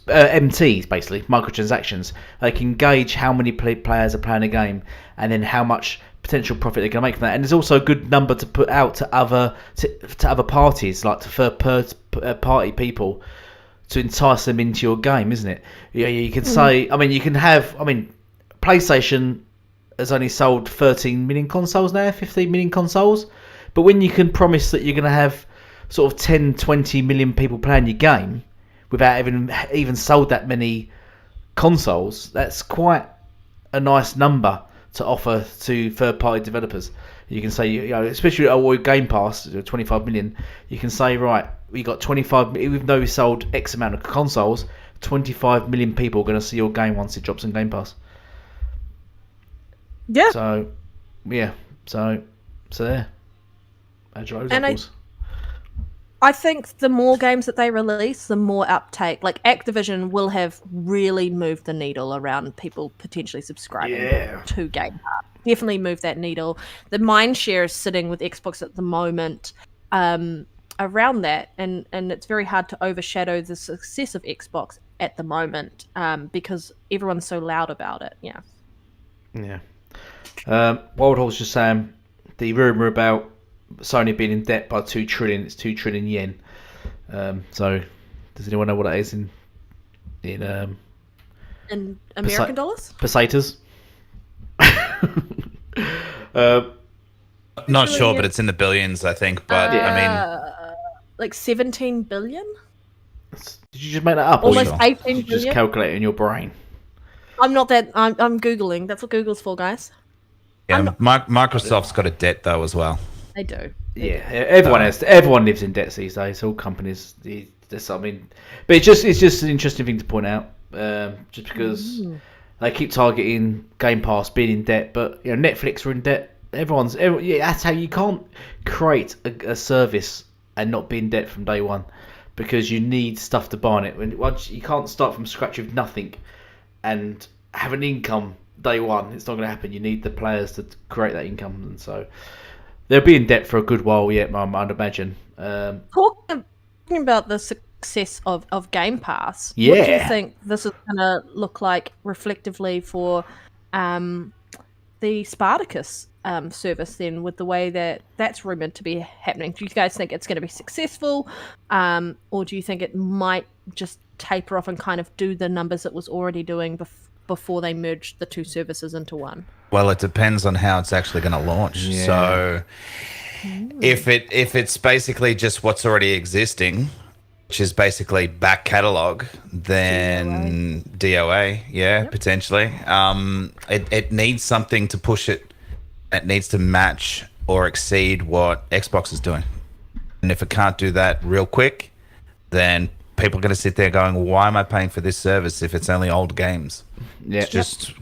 S1: MTs, basically microtransactions. They can gauge how many players are playing a game and then how much potential profit they're going to make from that. And there's also a good number to put out to other parties, like to third party people, to entice them into your game, isn't it? Yeah, you can say. I mean, you can have. I mean, PlayStation has only sold 13 million consoles now, 15 million consoles. But when you can promise that you're going to have sort of 10, 20 million people playing your game without even sold that many consoles, that's quite a nice number to offer to third-party developers. You can say, especially with Game Pass, 25 million, you can say, right, we got 25, even though we sold X amount of consoles, 25 million people are going to see your game once it drops on Game Pass.
S2: Yeah.
S1: So there.
S2: And I think the more games that they release, the more uptake. Like, Activision will have really moved the needle around people potentially subscribing to Game Pass. Definitely move that needle. The mind share is sitting with Xbox at the moment around that, and it's very hard to overshadow the success of Xbox at the moment because everyone's so loud about it. Yeah.
S1: Wild Horse just saying the rumour about Sony being in debt by 2 trillion. It's 2 trillion yen. So, does anyone know what that is in
S2: American dollars?
S1: Pesetas?
S3: Not sure, but it's in the billions, I think. But I mean,
S2: like 17 billion.
S1: Did you just make that up?
S2: Almost 18
S1: billion. Did you just calculate it in your brain?
S2: I'm not that. I'm googling. That's what Google's for, guys.
S3: Yeah, Microsoft's got a debt though as well.
S2: They do.
S1: Everyone has. Everyone lives in debt these days. All companies. I mean, but it's just an interesting thing to point out. Just because they keep targeting Game Pass being in debt, but Netflix are in debt. That's how you can't create a service and not be in debt from day one, because you need stuff to buy on it. Once you can't start from scratch with nothing and have an income day one, it's not going to happen. You need the players to create that income, and so they'll be in debt for a good while yet, I'd imagine.
S2: Talking about the success of Game Pass,
S1: what
S2: do you think this is going to look like reflectively for the Spartacus service then, with the way that's rumoured to be happening? Do you guys think it's going to be successful, or do you think it might just taper off and kind of do the numbers it was already doing before they merged the two services into one?
S3: Well, it depends on how it's actually going to launch. Yeah. So if it's basically just what's already existing, which is basically back catalog, then DOA, potentially. It needs something to push it. It needs to match or exceed what Xbox is doing. And if it can't do that real quick, then people are going to sit there going, why am I paying for this service if it's only old games? Yeah. It's just,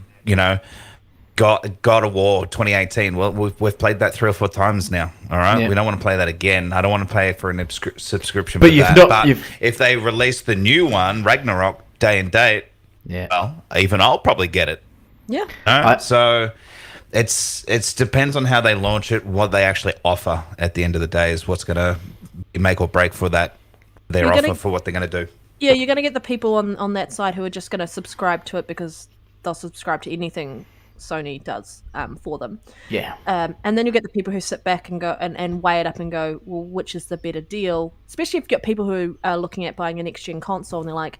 S3: God of War 2018. Well, we've played that 3 or 4 times now. All right, we don't want to play that again. I don't want to pay for an subscription. But if they release the new one, Ragnarok, day and date, well, even I'll probably get it.
S2: Yeah.
S3: So it's depends on how they launch it. What they actually offer at the end of the day is what's going to make or break for their offer for what they're going to do.
S2: Yeah, you're going to get the people on that side who are just going to subscribe to it because they'll subscribe to anything Sony does for them.
S1: Yeah.
S2: And then you get the people who sit back and go and weigh it up and go, well, which is the better deal? Especially if you've got people who are looking at buying a next gen console and they're like,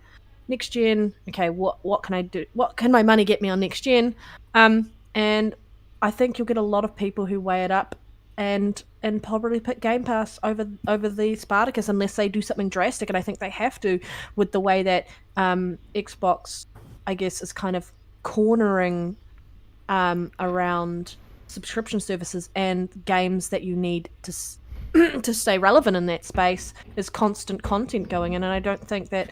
S2: next gen, okay, what can I do? What can my money get me on next gen? and I think you'll get a lot of people who weigh it up and probably pick Game Pass over the Spartacus unless they do something drastic, and I think they have to with the way that Xbox, I guess, is kind of cornering around subscription services and games that you need to to stay relevant in that space is constant content going in, and I don't think that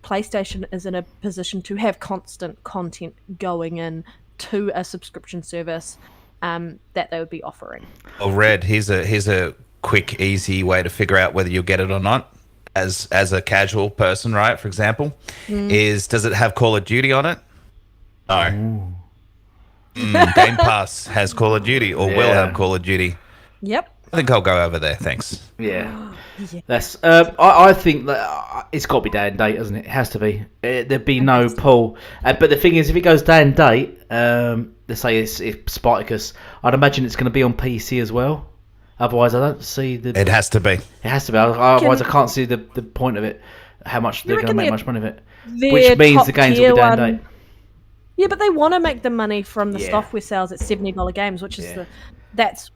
S2: PlayStation is in a position to have constant content going in to a subscription service that they would be offering.
S3: Well, Red, here's a quick, easy way to figure out whether you'll get it or not. As a casual person, right? For example, does it have Call of Duty on it? No. Game Pass has Call of Duty, or will have Call of Duty.
S2: Yep.
S3: I think I'll go over there. Thanks.
S1: Yeah. That's. I think that it's got to be day and date, doesn't it? It has to be. There'd be no pull. But the thing is, if it goes day and date, let's say it's Spartacus, I'd imagine it's going to be on PC as well. Otherwise, I don't see the.
S3: It has to be.
S1: It has to be. Otherwise, I can't see the point of it. How much they're going to make much money of it, which means the games will be day and date.
S2: Yeah, but they want to make the money from the software sales at $70 games, which is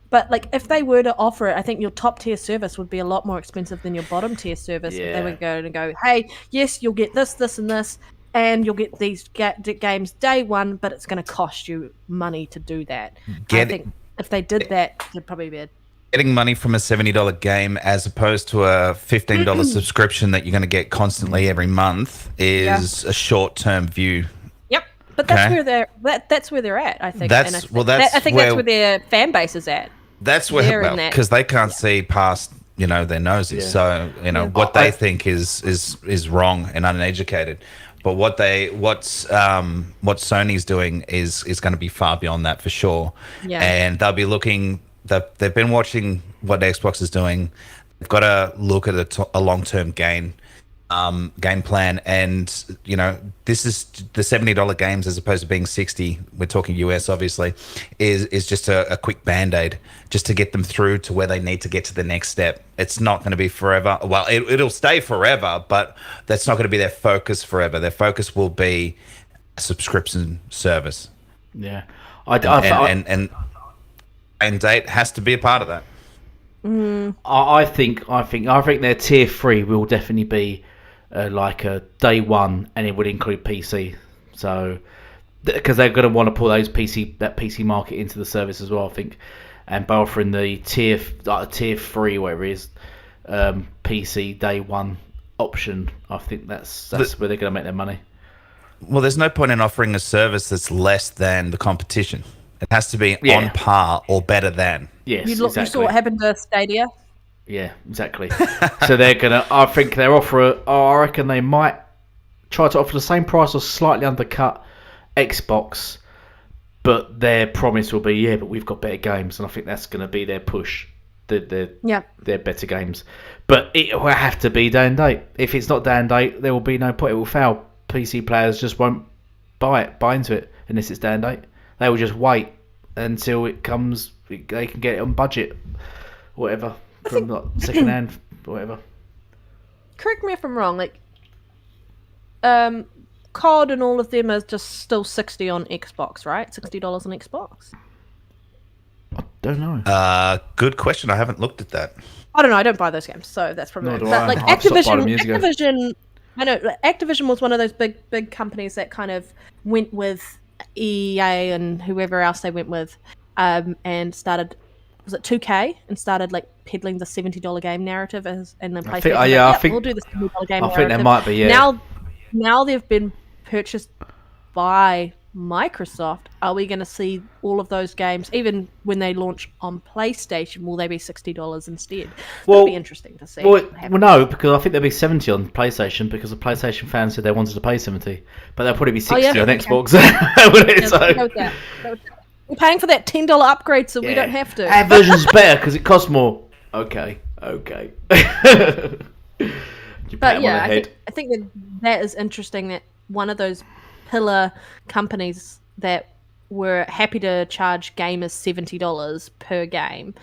S2: but like if they were to offer it, I think your top tier service would be a lot more expensive than your bottom tier service. If they would go, hey, yes, you'll get this, this, and this, and you'll get these games day one, but it's going to cost you money to do that. I think if they did that, it'd probably be
S3: getting money from a $70 game as opposed to a $15 subscription that you're going to get constantly every month is a short-term view.
S2: But that's where they're at. I think. I think that's where their fan base is at.
S3: That's where because they can't see past their noses. Yeah. So what they think is wrong and uneducated. But what Sony's doing is going to be far beyond that for sure. Yeah. And they'll be looking. They've been watching what Xbox is doing. They've got to look at a long-term game plan, and this is the $70 games as opposed to being 60. We're talking US, obviously, is just a quick band-aid just to get them through to where they need to get to the next step. It's not going to be forever. Well, it'll stay forever, but that's not going to be their focus forever. Their focus will be a subscription service.
S1: Yeah,
S3: and date has to be a part of that.
S1: I think their tier 3 will definitely be like a day one, and it would include PC. So because they're going to want to pull that PC market into the service as well, I think, and by offering the tier 3, whatever it is, PC day one option, I think that's where they're going to make their money.
S3: Well, there's no point in offering a service that's less than the competition. It has to be on par or better than.
S1: Yes,
S2: exactly. You saw what happened to Stadia.
S1: Yeah, exactly. So they're gonna. I think they're I reckon they might try to offer the same price or slightly undercut Xbox, but their promise will be, but we've got better games, and I think that's going to be their push. Their better games, but it will have to be day and date. If it's not day and date, there will be no point. It will fail. PC players just won't buy into it unless it's day and date. They will just wait until it comes. They can get it on budget, whatever, from second hand, whatever.
S2: Correct me if I'm wrong. Like, COD and all of them are just still $60 on Xbox, right? $60 on Xbox.
S1: I don't know.
S3: Good question. I haven't looked at that.
S2: I don't know. I don't buy those games, so that's probably. But like Activision, I know Activision was one of those big companies that kind of went with EA and whoever else they went with, and started. Was it 2K and started like peddling the $70 game narrative and then PlayStation. I think we'll do the $70 game narrative.
S1: I think there might be. Yeah.
S2: Now they've been purchased by Microsoft. Are we going to see all of those games, even when they launch on PlayStation? Will they be $60 instead? It'll be interesting to see.
S1: Well, no, because I think they'll be $70 on PlayStation because the PlayStation fans said they wanted to pay $70, but they'll probably be $60 on Xbox.
S2: We're paying for that $10 upgrade, so we don't have to.
S1: Our version's better because it costs more. Okay.
S2: But yeah, I think that is interesting that one of those pillar companies that were happy to charge gamers $70 per game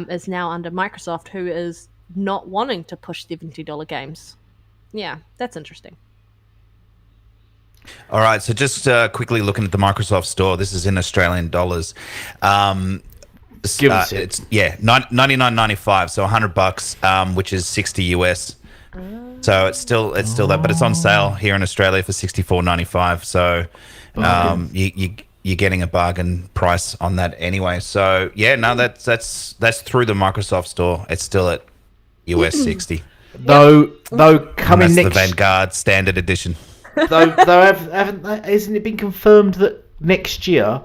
S2: is now under Microsoft, who is not wanting to push $70 games. Yeah, that's interesting.
S3: All right, so just quickly looking at the Microsoft Store. This is in Australian dollars.
S1: Give us it.
S3: It's $99.95, so $100, which is 60 US. So it's still that, but it's on sale here in Australia for $64.95. So you're getting a bargain price on that anyway. So yeah, no, that's through the Microsoft Store. It's still at US 60.
S1: Though coming
S3: That's
S1: next
S3: the Vanguard Standard Edition.
S1: Hasn't it been confirmed that next year,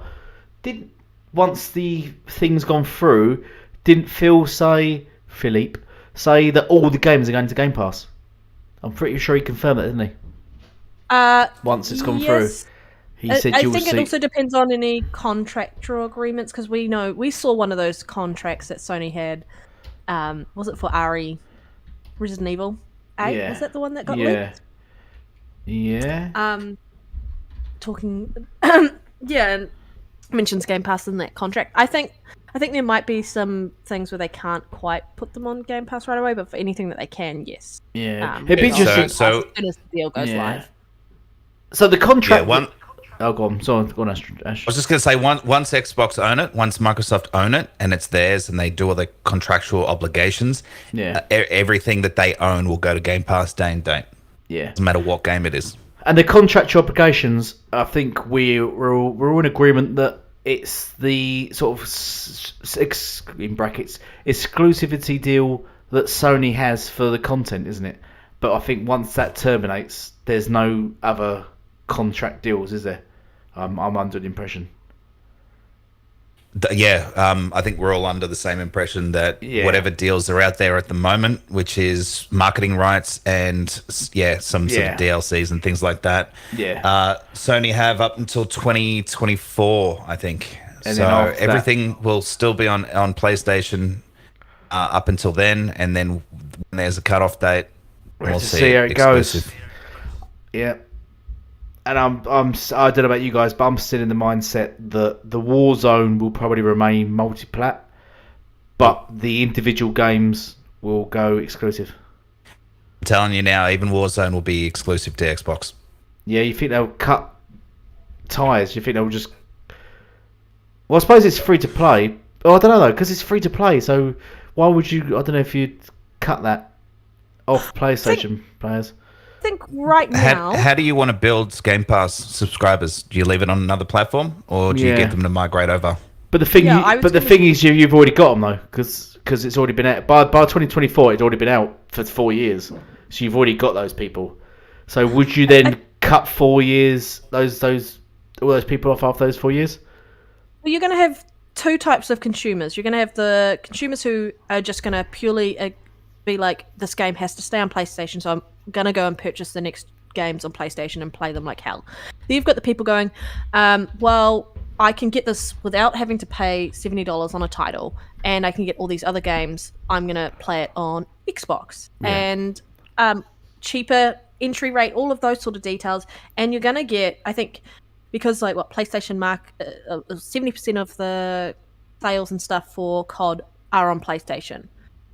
S1: once the thing's gone through, didn't Philippe say that all the games are going to Game Pass? I'm pretty sure he confirmed that, didn't he? Once it's gone through, he said you'll see.
S2: I think it also depends on any contractual agreements, because we saw one of those contracts that Sony had. Was it for Resident Evil 8?
S1: Yeah.
S2: Was that the one that got leaked?
S1: Yeah.
S2: Talking, and mentions Game Pass in that contract. I think there might be some things where they can't quite put them on Game Pass right away, but for anything that they can, yes.
S1: Yeah.
S2: It'd
S1: be
S3: just
S2: as soon as the deal goes live.
S1: So the contract.
S3: Yeah,
S1: Oh, go on. Go on, Ash.
S3: I was just going to say, once Xbox own it, once Microsoft own it, and it's theirs, and they do all the contractual obligations, everything that they own will go to Game Pass day and date.
S1: Yeah.
S3: Doesn't matter what game it is.
S1: And the contractual obligations, I think we're all in agreement that it's the sort of in brackets exclusivity deal that Sony has for the content, isn't it? But I think once that terminates, there's no other contract deals, is there? I'm under the impression.
S3: I think we're all under the same impression that whatever deals are out there at the moment, which is marketing rights and some sort of DLCs and things like that.
S1: Yeah.
S3: Sony have up until 2024, I think.
S1: And
S3: so
S1: then
S3: everything will still be on PlayStation up until then, and then when there's a cutoff date, we'll see
S1: how it
S3: exclusive.
S1: goes. Yeah. And I don't know about you guys, but I'm still in the mindset that the Warzone will probably remain multi-plat, but the individual games will go exclusive.
S3: I'm telling you now, even Warzone will be exclusive to Xbox.
S1: Yeah, you think they'll cut ties? You think they'll just... Well, I suppose it's free to play. Oh, I don't know though, because it's free to play. So why would you? I don't know if you'd cut that off PlayStation players.
S2: I think right now.
S3: How do you want to build Game Pass subscribers? Do you leave it on another platform, or do you get them to migrate over?
S1: But the thing, is, you've already got them though, because it's already been out by 2024. It's already been out for 4 years, so you've already got those people. So would you then cut 4 years all those people off after those 4 years?
S2: Well, you're going to have two types of consumers. You're going to have the consumers who are just going to purely be like, this game has to stay on PlayStation, so I'm going to go and purchase the next games on PlayStation and play them like hell. Then you've got the people going, well, I can get this without having to pay $70 on a title, and I can get all these other games. I'm going to play it on Xbox. And cheaper entry rate, all of those sort of details. And you're going to get, I think... Because PlayStation 70% of the sales and stuff for COD are on PlayStation,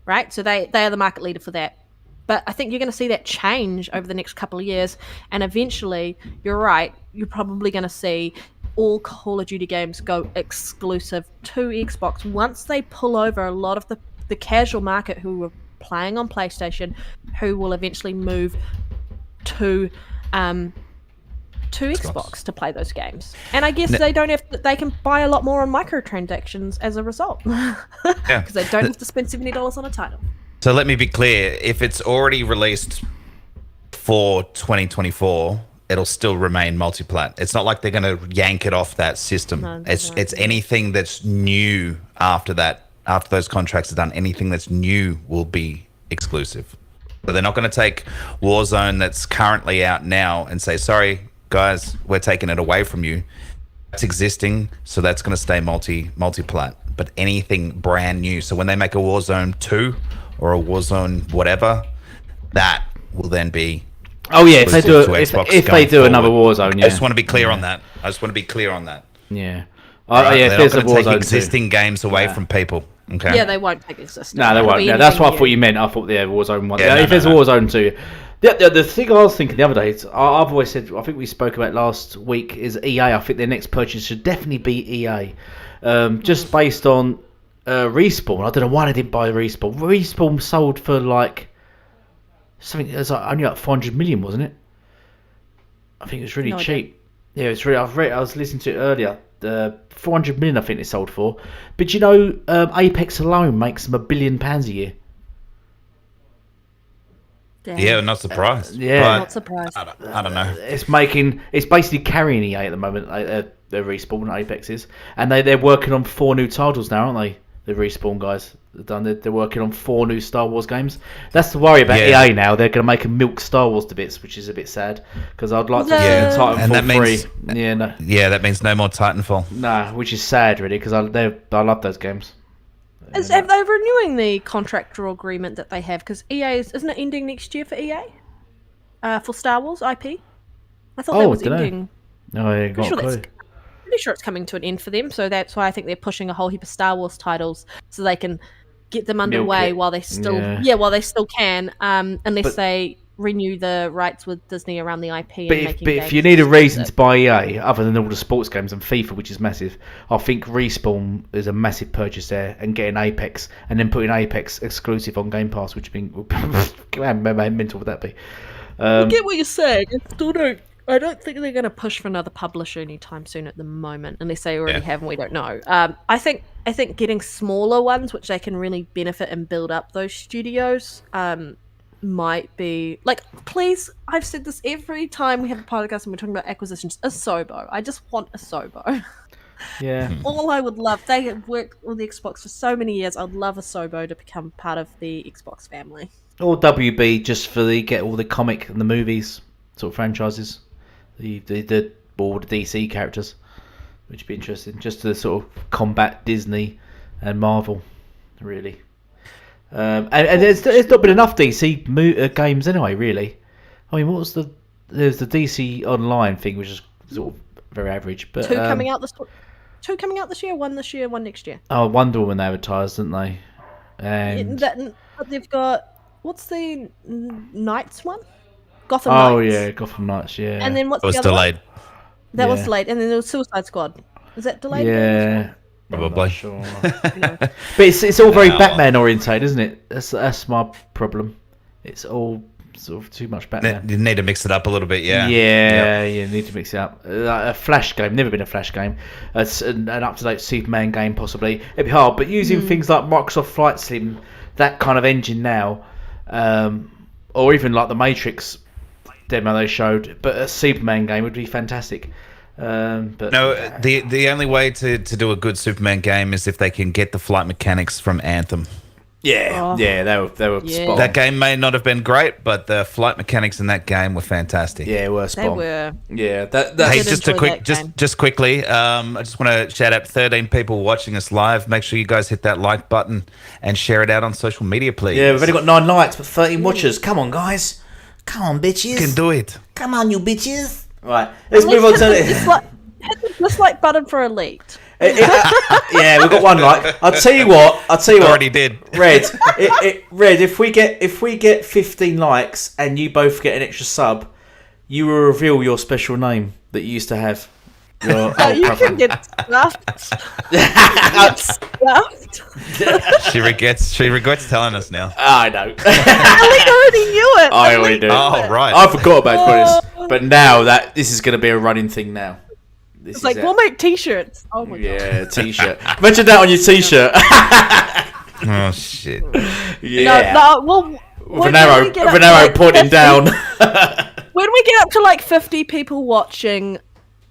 S2: right? So they are the market leader for that. But I think you're going to see that change over the next couple of years, and eventually, you're right, you're probably going to see all Call of Duty games go exclusive to Xbox once they pull over a lot of the casual market who were playing on PlayStation, who will eventually move to Xbox to play those games. And I guess they can buy a lot more on microtransactions as a result. Because they don't have to spend $70 on a title.
S3: So let me be clear, if it's already released for 2024, it'll still remain multi-plat. It's not like they're going to yank it off that system. No, it's anything that's new after that, after those contracts are done, anything that's new will be exclusive. So they're not going to take Warzone that's currently out now and say, sorry, guys, we're taking it away from you. It's existing, so that's going to stay multi-plat. But anything brand new, so when they make a Warzone 2 or a Warzone whatever, that will then be...
S1: Oh yeah, if they do another Warzone, yeah.
S3: I just want to be clear on that.
S1: Yeah.
S3: If there's a Warzone, take existing games away from people. Okay.
S2: Yeah, they won't take existing.
S1: No, they won't. Yeah, that's what I thought you meant. I thought Warzone 1. Yeah, if there's a Warzone 2. The thing I was thinking the other day, I've always said, I think we spoke about last week, is EA. I think their next purchase should definitely be EA. Just based on Respawn. I don't know why they didn't buy Respawn. Respawn sold for like something, it was like only like 400 million, wasn't it? I think it was really cheap. Yeah, it's really. I was listening to it earlier. 400 million, I think they sold for. But you know, Apex alone makes them £1 billion a year.
S2: Damn.
S3: Yeah, not surprised.
S1: Yeah.
S3: But
S2: Not surprised.
S3: I don't know.
S1: It's basically carrying EA at the moment. They're Respawn, Apex is, and they're working on 4 new titles now, aren't they? The Respawn guys. They're working on 4 new Star Wars games. That's the worry about EA now. They're going to make them milk Star Wars to bits, which is a bit sad because I'd like to see Titanfall
S3: and that
S1: 3.
S3: means, that means no more Titanfall.
S1: Nah, which is sad really because I love those games.
S2: Have they renewing the contractual agreement that they have? Because EA isn't it ending next year for EA? For Star Wars IP? I thought that was ending.
S1: No, I ain't got a clue.
S2: Pretty sure it's coming to an end for them, so that's why I think they're pushing a whole heap of Star Wars titles so they can get them underway while they still while they still can, unless they renew the rights with Disney around the IP. But
S1: if you need a reason to buy EA other than all the sports games and FIFA, which is massive, I think Respawn is a massive purchase there, and getting Apex and then putting Apex exclusive on Game Pass, which how mental would that be?
S2: I get what you're saying. I don't think they're going to push for another publisher anytime soon at the moment, unless they already have and we don't know. I think getting smaller ones, which they can really benefit and build up those studios, might be like, please, I've said this every time we have a podcast and we're talking about acquisitions, Asobo. I just want Asobo.
S1: Yeah.
S2: All I would love, they have worked with the Xbox for so many years, I'd love Asobo to become part of the Xbox family.
S1: Or WB, just for get all the comic and the movies sort of franchises. The all the DC characters, which would be interesting, just to sort of combat Disney and Marvel, really. And there's not been enough DC games anyway, really. I mean, there's the DC Online thing, which is sort of very average. But
S2: 2 coming out this year, 1 this year, 1 next year.
S1: Oh, Wonder Woman advertised, didn't they? And
S2: But they've got, what's the Knights one? Gotham
S1: Knights. Oh
S2: yeah,
S1: Gotham Knights, yeah.
S2: And then what's
S3: It was
S2: the other
S3: delayed.
S2: one? That was delayed, and then there was Suicide Squad. Is that delayed?
S1: Yeah,
S3: probably.
S1: Sure. But it's all very Batman orientated, isn't it? That's my problem. It's all sort of too much Batman.
S3: You need to mix it up a little bit,
S1: Yeah, you need to mix it up. A Flash game, never been a Flash game. An up-to-date Superman game, possibly. It'd be hard, but using things like Microsoft Flight Sim, that kind of engine now, or even like the Matrix demo they showed, but a Superman game would be fantastic. But
S3: no, the only way to do a good Superman game is if they can get the flight mechanics from Anthem.
S1: They were spot on.
S3: That game may not have been great, but the flight mechanics in that game were fantastic.
S1: Yeah, were spot on.
S2: They were.
S1: Yeah,
S3: Hey, just quickly, I just want to shout out 13 people watching us live. Make sure you guys hit that like button and share it out on social media, please.
S1: Yeah, we've only got 9 likes, but 13 watchers. Come on, guys. Come on, bitches.
S3: You can do it.
S1: Come on, you bitches. Right, let's move on to
S2: Hit the dislike button for Elite.
S1: Yeah, we've got 1 like. I'll tell you what.
S3: Already did.
S1: Red, Red. If we get 15 likes and you both get an extra sub, you will reveal your special name that you used to have. You
S2: can get stuffed.
S3: She regrets telling us now.
S1: I know.
S2: Elite already knew it.
S1: I already do.
S3: Oh, right.
S1: I forgot about this, but now this is going to be a running thing now.
S2: It's like, we'll make t-shirts. Oh my god.
S1: Yeah, t-shirt. Mention that on your t-shirt.
S3: Oh shit.
S1: Yeah.
S2: No,
S1: with an arrow pointing down.
S2: When we get up to like 50 people watching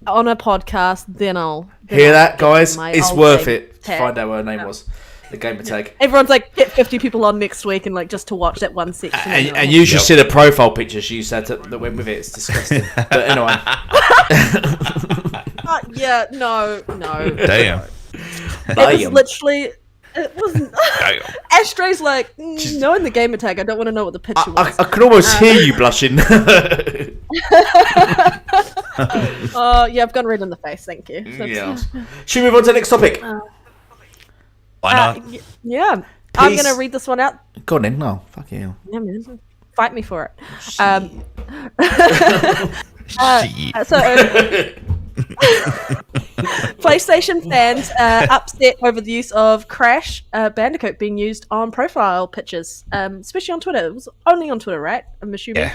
S2: on a podcast, then I'll
S1: hear that, guys. It's worth it
S2: tag.
S1: to find out what her name was. The gamer tag.
S2: Everyone's like, get 50 people on next week and like just to watch that one section.
S1: And you should see the profile picture she used that went with it. It's disgusting. But anyway.
S2: Yeah, no.
S3: Damn.
S2: It was literally. It wasn't. Ashtray's like, knowing the gamer tag, I don't want to know what the picture was.
S1: I can almost hear you blushing.
S2: Yeah, I've gone red in the face. Thank you.
S1: Yeah. Should we move on to the next topic?
S3: Why not?
S2: Yeah. I'm going to read this one out.
S1: Go on then. No, fuck you.
S2: Yeah, man. fight me for it.
S3: Shit.
S2: So PlayStation fans are upset over the use of Crash Bandicoot being used on profile pictures, especially on Twitter. It was only on Twitter, right? I'm assuming.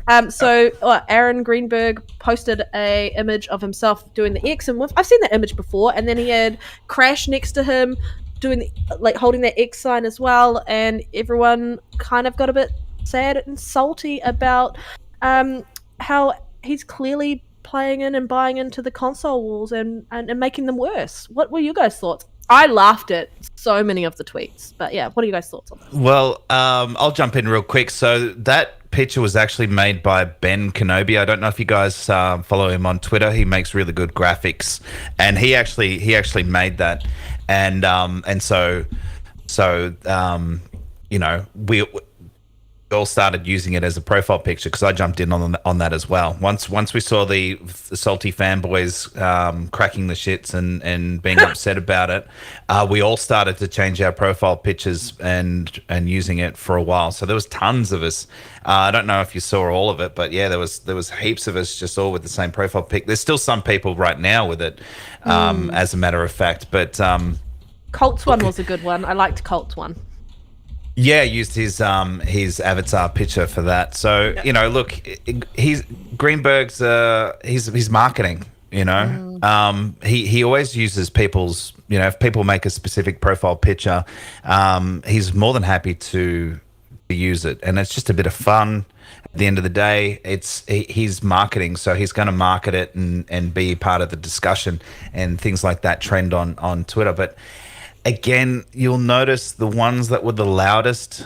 S3: Yeah.
S2: So Aaron Greenberg posted a image of himself doing the X, and I've seen that image before. And then he had Crash next to him doing holding that X sign as well, and everyone kind of got a bit sad and salty about how he's clearly playing in and buying into the console wars and making them worse. What were you guys' thoughts? I laughed at so many of the tweets, but yeah, what are you guys' thoughts on this?
S3: Well, I'll jump in real quick. So that picture was actually made by Ben Kenobi. I don't know if you guys follow him on Twitter. He makes really good graphics, and he actually made that, and so you know, we all started using it as a profile picture because I jumped in on that as well. Once we saw the salty fanboys cracking the shits and being upset about it, we all started to change our profile pictures and using it for a while. So there was tons of us. I don't know if you saw all of it, but yeah, there was heaps of us just all with the same profile pic. There's still some people right now with it, as a matter of fact. But
S2: Colt's one was a good one. I liked Colt's one.
S3: Yeah, used his avatar picture for that. So you know, look, he's Greenberg's he's marketing. You know, he always uses people's. You know, if people make a specific profile picture, he's more than happy to use it, and it's just a bit of fun. At the end of the day, he's marketing, so he's going to market it and be part of the discussion and things like that trend on Twitter, but. Again, you'll notice the ones that were the loudest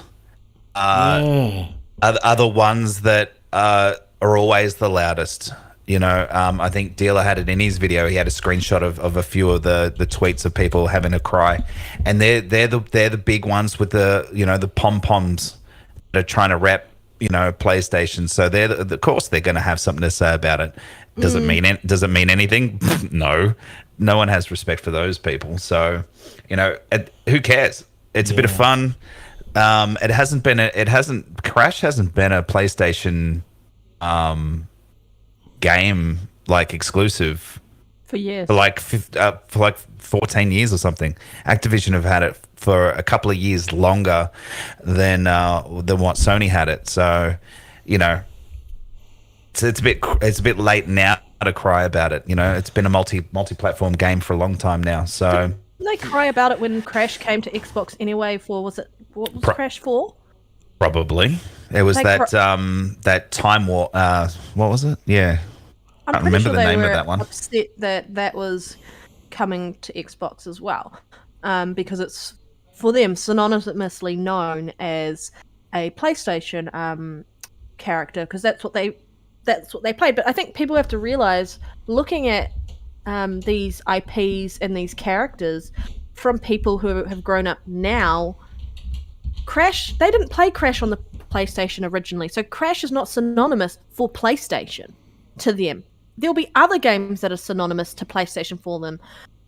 S3: are the ones that are always the loudest. You know, I think Dealer had it in his video. He had a screenshot of a few of the tweets of people having a cry, and they're the big ones with the pom poms that are trying to rep PlayStation. So of course they're going to have something to say about it. Does it mean anything? No one has respect for those people. So, who cares? It's a bit of fun. Crash hasn't been a PlayStation game exclusive
S2: for years.
S3: For like 14 years or something. Activision have had it for a couple of years longer than what Sony had it. So, it's a bit late now to cry about it. It's been a multi-platform game for a long time now. So
S2: didn't they cry about it when Crash came to Xbox anyway? What was Crash for?
S3: Probably it was that Time War. What was it? Yeah, I can't remember the name of that one.
S2: Upset that was coming to Xbox as well, because it's for them synonymously known as a PlayStation character, because that's what they played. But I think people have to realize, looking at these IPs and these characters from people who have grown up now, Crash, they didn't play Crash on the PlayStation originally, so Crash is not synonymous for PlayStation to them. There'll be other games that are synonymous to PlayStation for them.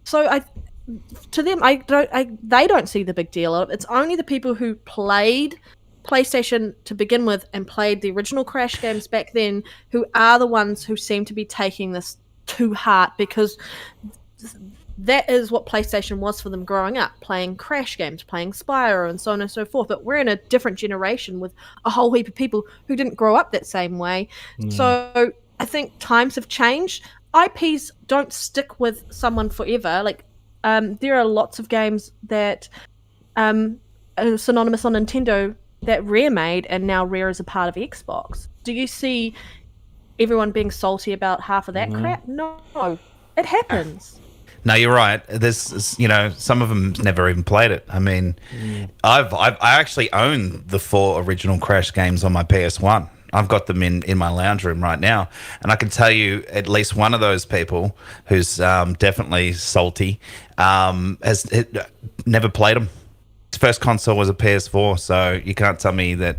S2: So they don't see the big deal of it. It's only the people who played PlayStation to begin with and played the original Crash games back then who are the ones who seem to be taking this to heart, because that is what PlayStation was for them growing up, playing Crash games, playing Spyro and so on and so forth. But we're in a different generation with a whole heap of people who didn't grow up that same way. So I think times have changed. IPs don't stick with someone forever. There are lots of games that are synonymous on Nintendo that Rare made, and now Rare is a part of Xbox. Do you see everyone being salty about half of that crap? No, it happens.
S3: No, you're right. There's, some of them never even played it. I mean, I actually own the 4 original Crash games on my PS1. I've got them in my lounge room right now, and I can tell you at least one of those people who's definitely salty has never played them. His first console was a PS4, so you can't tell me that,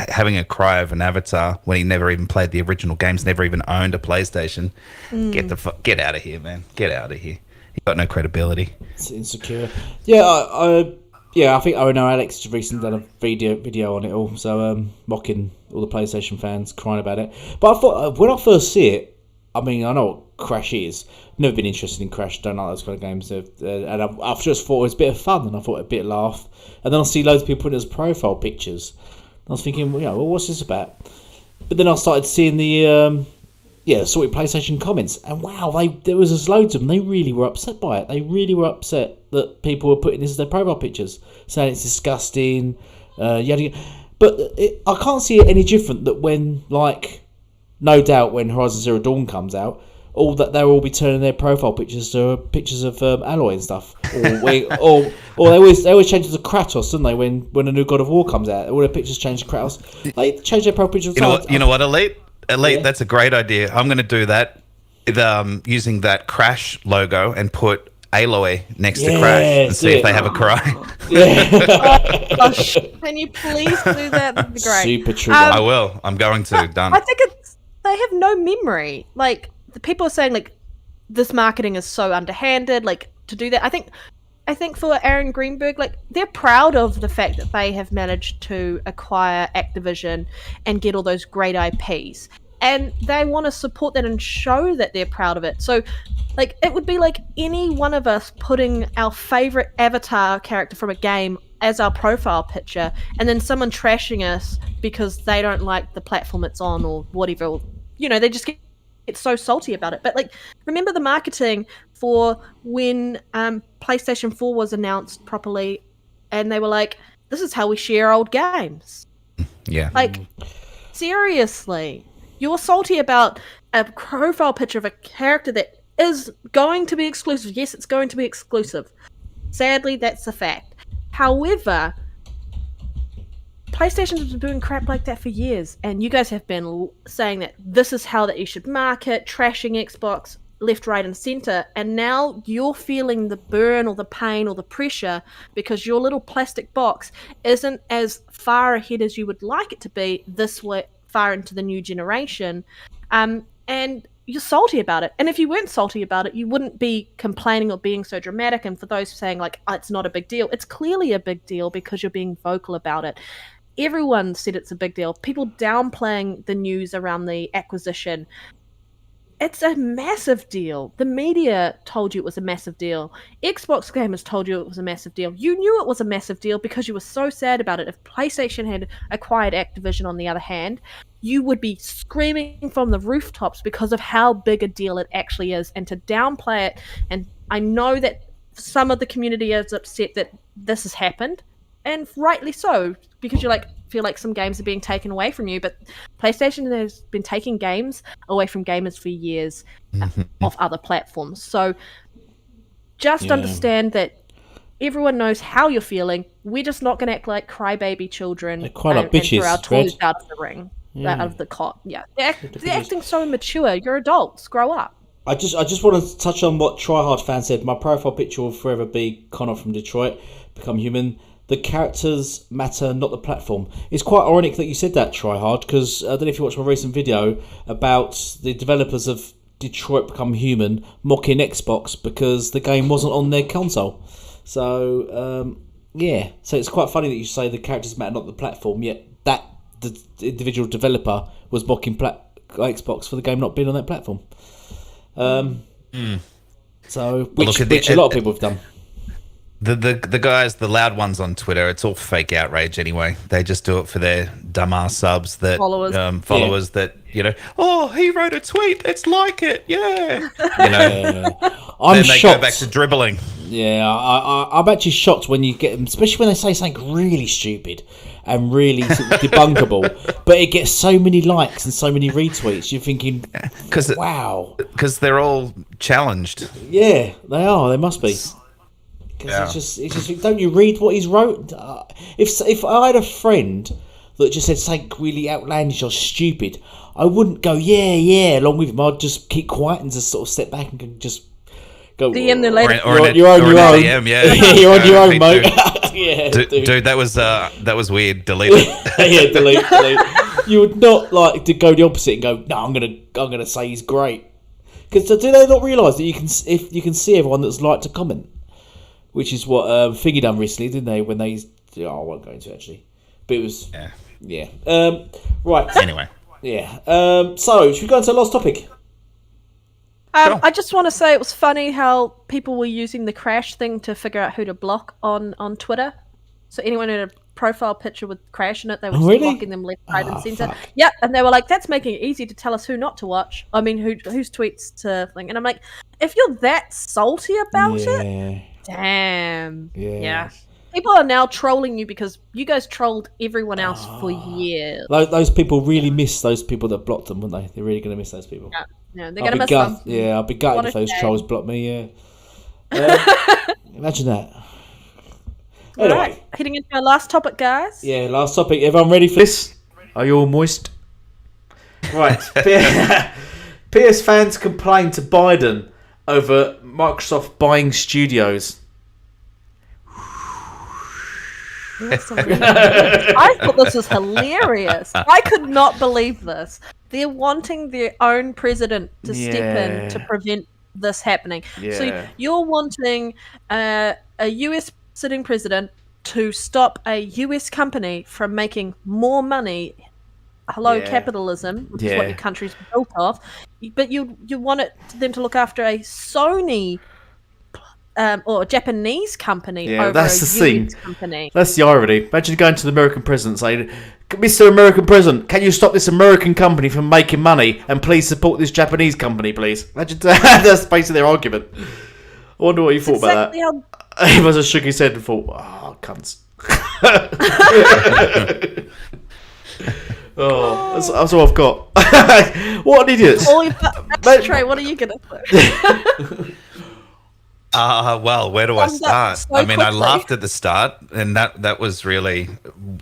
S3: having a cry of an avatar when he never even played the original games, never even owned a PlayStation. Get out of here, man. Get out of here. You got no credibility.
S1: It's insecure. Yeah, Yeah, I think Alex just recently done a video on it all, so mocking all the PlayStation fans, crying about it. But I thought when I first see it, I mean, I know what Crash is. Never been interested in Crash. Don't like those kind of games. And I've just thought it was a bit of fun, and I thought a bit of laugh. And then I see loads of people putting it as profile pictures. I was thinking, well, what's this about? But then I started seeing the sorted PlayStation comments, and wow, there was just loads of them. They really were upset by it. They really were upset that people were putting this as their profile pictures, saying it's disgusting. But I can't see it any different that when, like, no doubt when Horizon Zero Dawn comes out, they'll all be turning their profile pictures to pictures of Aloy and stuff, or they always change it to Kratos, don't they? When a new God of War comes out, all their pictures change to Kratos. They change their profile pictures.
S3: You know what, Elite, yeah. That's a great idea. I'm going to do that, using that Crash logo and put Aloy next to Crash and see if they have a cry.
S2: Oh, gosh. Can you please do that? That'd be great.
S1: Super trigger.
S3: I will. I'm going to. Done.
S2: I think they have no memory. Like, the people are saying, like, this marketing is so underhanded, like, to do that. I think for Aaron Greenberg, like, they're proud of the fact that they have managed to acquire Activision and get all those great IPs. And they want to support that and show that they're proud of it. So, like, it would be like any one of us putting our favorite avatar character from a game as our profile picture, and then someone trashing us because they don't like the platform it's on or whatever. Or, they just get so salty about it. But, like, remember the marketing for when PlayStation 4 was announced properly, and they were like, this is how we share old games.
S3: Yeah.
S2: Like, seriously, you're salty about a profile picture of a character that is going to be exclusive. Yes, it's going to be exclusive. Sadly, that's a fact. However, PlayStation has been doing crap like that for years, and you guys have been saying that this is how that you should market, trashing Xbox left, right, and center, and now you're feeling the burn or the pain or the pressure because your little plastic box isn't as far ahead as you would like it to be this way far into the new generation, and you're salty about it. And if you weren't salty about it, you wouldn't be complaining or being so dramatic. And for those saying, like, oh, it's not a big deal, it's clearly a big deal because you're being vocal about it. Everyone said it's a big deal. People downplaying the news around the acquisition. It's a massive deal. The media told you it was a massive deal. Xbox gamers told you it was a massive deal. You knew it was a massive deal because you were so sad about it. If PlayStation had acquired Activision, on the other hand, you would be screaming from the rooftops because of how big a deal it actually is. And to downplay it, and I know that some of the community is upset that this has happened, and rightly so, because you feel like some games are being taken away from you. But PlayStation has been taking games away from gamers for years off other platforms. So just understand that everyone knows how you're feeling. We're just not going to act like crybaby children
S1: They're quite like bitches,
S2: and throw our toys
S1: Red.
S2: out of the ring, out of the cot. Yeah, they're acting so immature. You're adults. Grow up.
S1: I just want to touch on what Tryhard fan said. My profile picture will forever be Connor from Detroit, Become Human. The characters matter, not the platform. It's quite ironic that you said that, Tryhard, because I don't know if you watched my recent video about the developers of Detroit Become Human mocking Xbox because the game wasn't on their console. So, so it's quite funny that you say the characters matter, not the platform, yet the individual developer was mocking Xbox for the game not being on that platform. So, which a lot of people have done.
S3: The guys, the loud ones on Twitter, it's all fake outrage anyway. They just do it for their dumbass subs that followers that oh, he wrote a tweet, let's like it, yeah.
S1: I'm
S3: then they
S1: shocked.
S3: go back to dribbling.
S1: Yeah, I'm actually shocked when you get them, especially when they say something really stupid and really debunkable, but it gets so many likes and so many retweets. You're thinking, wow,
S3: because they're all challenged.
S1: Yeah, they are. They must be. Because it's just, don't you read what he's wrote? If I had a friend that just said something really outlandish or stupid, I wouldn't go along with him. I'd just keep quiet and just sort of step back and just go.
S2: DM them later.
S1: You're on your own.
S3: DM,
S1: you're on your own, mate.
S3: Dude, that was weird. Delete it.
S1: delete. You would not to go the opposite and go, no, I'm gonna say he's great. Because do they not realise that you can see everyone that's liked a comment? which is what Figgy done recently, didn't they? When they, I won't go into it actually, but it was yeah. Right.
S3: Anyway,
S1: yeah. So should we go into the last topic?
S3: Sure.
S2: I just want to say it was funny how people were using the crash thing to figure out who to block on Twitter. So anyone who had a profile picture with crash in it, they were just
S1: really?
S2: blocking them left, right, and centre.
S1: Fuck.
S2: Yeah, and they were like, "That's making it easy to tell us who not to watch. I mean, whose tweets to think." And I'm like, if you're that salty about it, damn. Yeah. People are now trolling you because you guys trolled everyone else for years.
S1: Those people really miss those people that blocked them, wouldn't they? They're really going to miss those people.
S2: Yeah, they're going to miss them.
S1: Yeah, I'll be gutted
S2: What
S1: if
S2: a
S1: those
S2: shame.
S1: trolls block me, yeah. Imagine that. Anyway.
S2: Right, heading into our last topic, guys.
S1: Yeah, last topic. Everyone ready for this? Are you all moist? Right. PS fans complain to Biden over Microsoft buying studios.
S2: I thought this was hilarious. I could not believe this. They're wanting their own president to step in to prevent this happening.
S1: Yeah.
S2: So you're wanting a US sitting president to stop a US company from making more money. Hello, capitalism, which is what your country's built off. But you want them to look after a Sony or a Japanese company over
S1: that's
S2: a
S1: the thing.
S2: US company.
S1: That's the irony. Imagine going to the American president saying, Mr. American President, can you stop this American company from making money and please support this Japanese company, please? Imagine that's basically their argument. I wonder what you thought about that. He must have shook his head and thought, oh, cunts. That's all I've got. What an idiot.
S2: Trey, what are you going to say?
S3: well, where do I start?
S2: so
S3: I mean, I
S2: quickly.
S3: laughed at the start, and that was really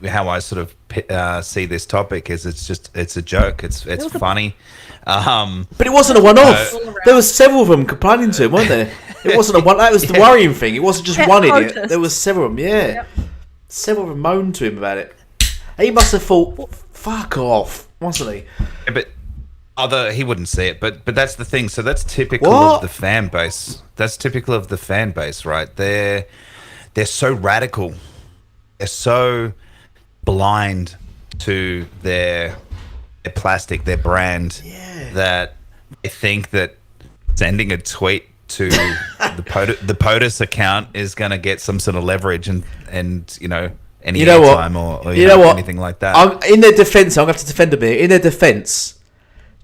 S3: how I sort of see this topic. Is it's a joke. It's funny.
S1: But it wasn't a one-off. There was several of them complaining to him, weren't there? It wasn't a one. That was the worrying thing. It wasn't just one idiot. There was several of them. Yeah, several of them moaned to him about it. He must have thought, "Fuck off," wasn't he?
S3: Yeah, but although he wouldn't see it, but that's the thing. So that's typical of the fan base. That's typical of the fan base, right? They're so radical. They're so blind to their plastic, their brand, that they think that sending a tweet to the POTUS account is going to get some sort of leverage and any time or anything like that.
S1: In their defence, I'm going to have to defend them here. In their defence,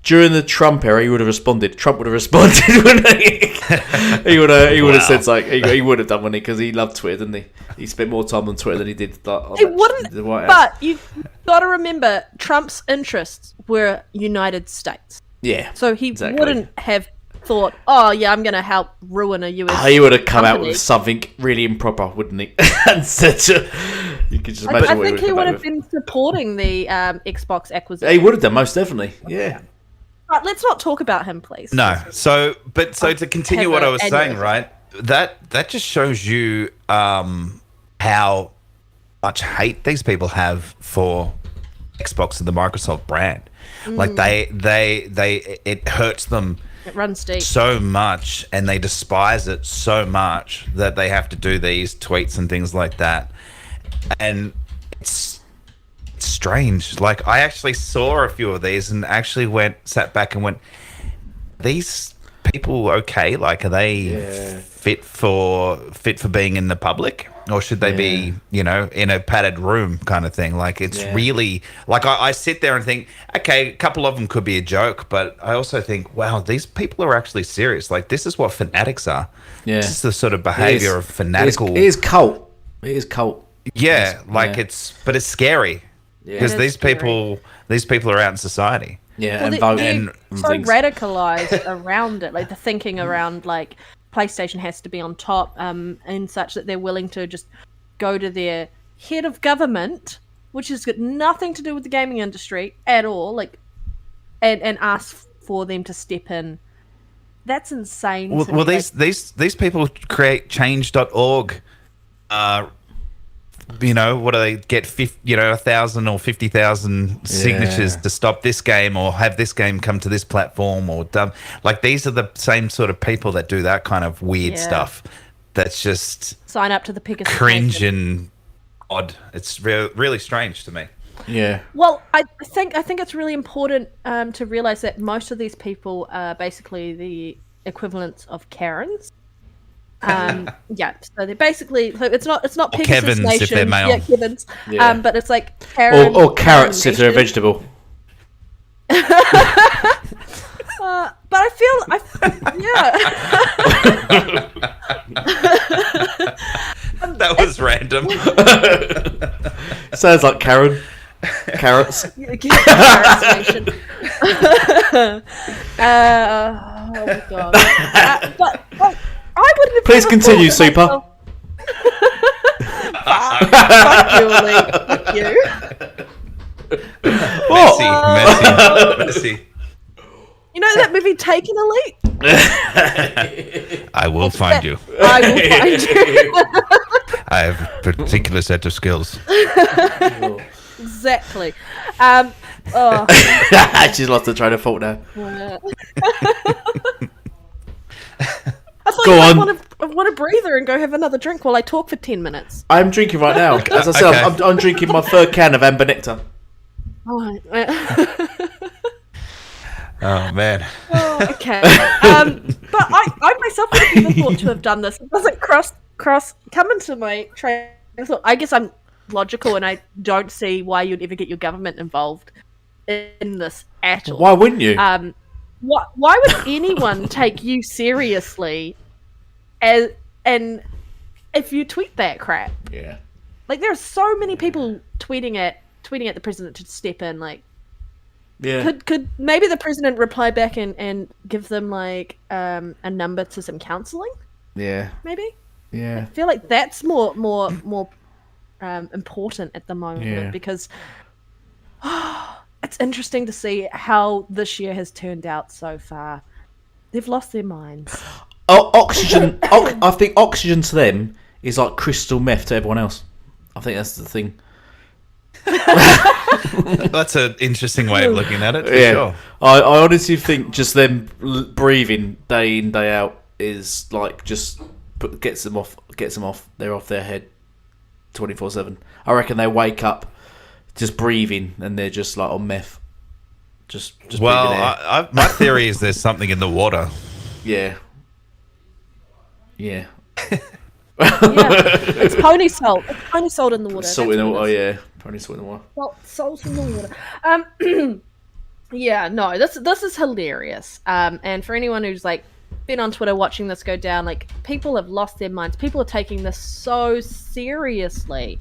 S1: during the Trump era, he would have responded. Trump would have responded, wouldn't he? He would have said something. He would have done, wouldn't he? Because he loved Twitter, didn't he? He spent more time on Twitter than he did.
S2: He wouldn't. But you've got to remember, Trump's interests were United States.
S1: Yeah.
S2: So he wouldn't have thought, "Oh yeah, I'm going to help ruin a US."
S1: He would have come out with something really improper, wouldn't he? And said, you could just imagine
S2: I think he would have been supporting the Xbox acquisition.
S1: He would have done, most definitely. Yeah.
S2: But let's not talk about him, please.
S3: No. So to continue what I was saying, right? That just shows you how much hate these people have for Xbox and the Microsoft brand. Like it hurts them.
S2: It runs deep
S3: so much, and they despise it so much that they have to do these tweets and things like that. And it's strange. Like, I actually saw a few of these and actually sat back and went, these people okay? Like, are they fit for being in the public, or should they be, in a padded room kind of thing? Like, it's really like I sit there and think, okay, a couple of them could be a joke, but I also think, wow, these people are actually serious. Like, this is what fanatics are. Yeah, this is the sort of behavior of fanatical.
S1: It is cult. It is cult.
S3: Yeah, but it's scary because these people are out in society.
S1: Yeah, and voting.
S2: So radicalized around it, like the thinking around like PlayStation has to be on top, and such that they're willing to just go to their head of government, which has got nothing to do with the gaming industry at all, like, and ask for them to step in. That's insane.
S3: Well, these people create change.org. What do they get? 1,000 or 50,000 signatures to stop this game or have this game come to this platform or done. Like, these are the same sort of people that do that kind of weird stuff. that's just
S2: Sign up to the Pegasus
S3: cringe
S2: Nation.
S3: and odd. It's really strange to me.
S1: Yeah.
S2: Well, I think it's really important to realize that most of these people are basically the equivalents of Karens. Yeah, so they're basically it's not Pegasus
S3: Kevins
S2: Nation.
S3: if they're male.
S2: Yeah, Kevins.
S1: Yeah.
S2: But it's like Karen
S1: Or carrots if they're a
S2: Nation.
S1: vegetable.
S2: But I feel,
S3: That was random.
S1: Sounds like Karen. Carrots.
S2: yeah, Carrots Nation. Oh my god! But I wouldn't have.
S1: Please
S2: ever
S1: continue,
S2: thought to
S1: Super.
S2: myself- Fuck you, Elite. Fuck you.
S3: Messy.
S2: You know that movie Taken, Elite?
S3: I will find you.
S2: I will find you.
S3: I have a particular set of skills.
S2: Exactly.
S1: She's lost the train of thought now.
S2: I thought
S1: Go
S2: you
S1: on.
S2: might want a breather and go have another drink while I talk for 10 minutes.
S1: I'm drinking right now. As I said,
S3: Okay.
S1: I'm drinking my third can of Amber Nectar.
S2: Oh,
S3: Oh man.
S2: okay. But I myself would have never thought to have done this. It doesn't cross come into my train of thought. I guess I'm logical and I don't see why you'd ever get your government involved in this at all.
S1: Why wouldn't you?
S2: Why would anyone take you seriously and if you tweet that crap?
S1: Yeah.
S2: Like there are so many people tweeting at the president to step in. Like,
S1: Yeah.
S2: could maybe the president reply back and give them like a number to some counselling?
S1: Yeah.
S2: Maybe.
S1: Yeah.
S2: I feel like that's more important at the moment
S1: Yeah.
S2: because it's interesting to see how this year has turned out so far. They've lost their minds.
S1: Oh, oxygen. I think oxygen to them is like crystal meth to everyone else. I think that's the thing.
S3: That's an interesting way of looking at it, for
S1: Yeah.
S3: sure.
S1: I honestly think just them breathing day in day out is like just gets them off. They're off their head 24/7. I reckon they wake up just breathing and they're just like on meth. Just
S3: Well,
S1: breathing air.
S3: my theory is there's something in the water.
S1: Yeah. Yeah.
S2: Yeah, it's pony salt. It's pony salt in the water.
S1: Salt
S2: That's
S1: in the
S2: what
S1: water.
S2: it
S1: Oh
S2: is.
S1: yeah. Pony salt in the water.
S2: Salt in the water. Yeah, no, this is hilarious. And for anyone who's like been on Twitter watching this go down, like people have lost their minds. People are taking this so seriously.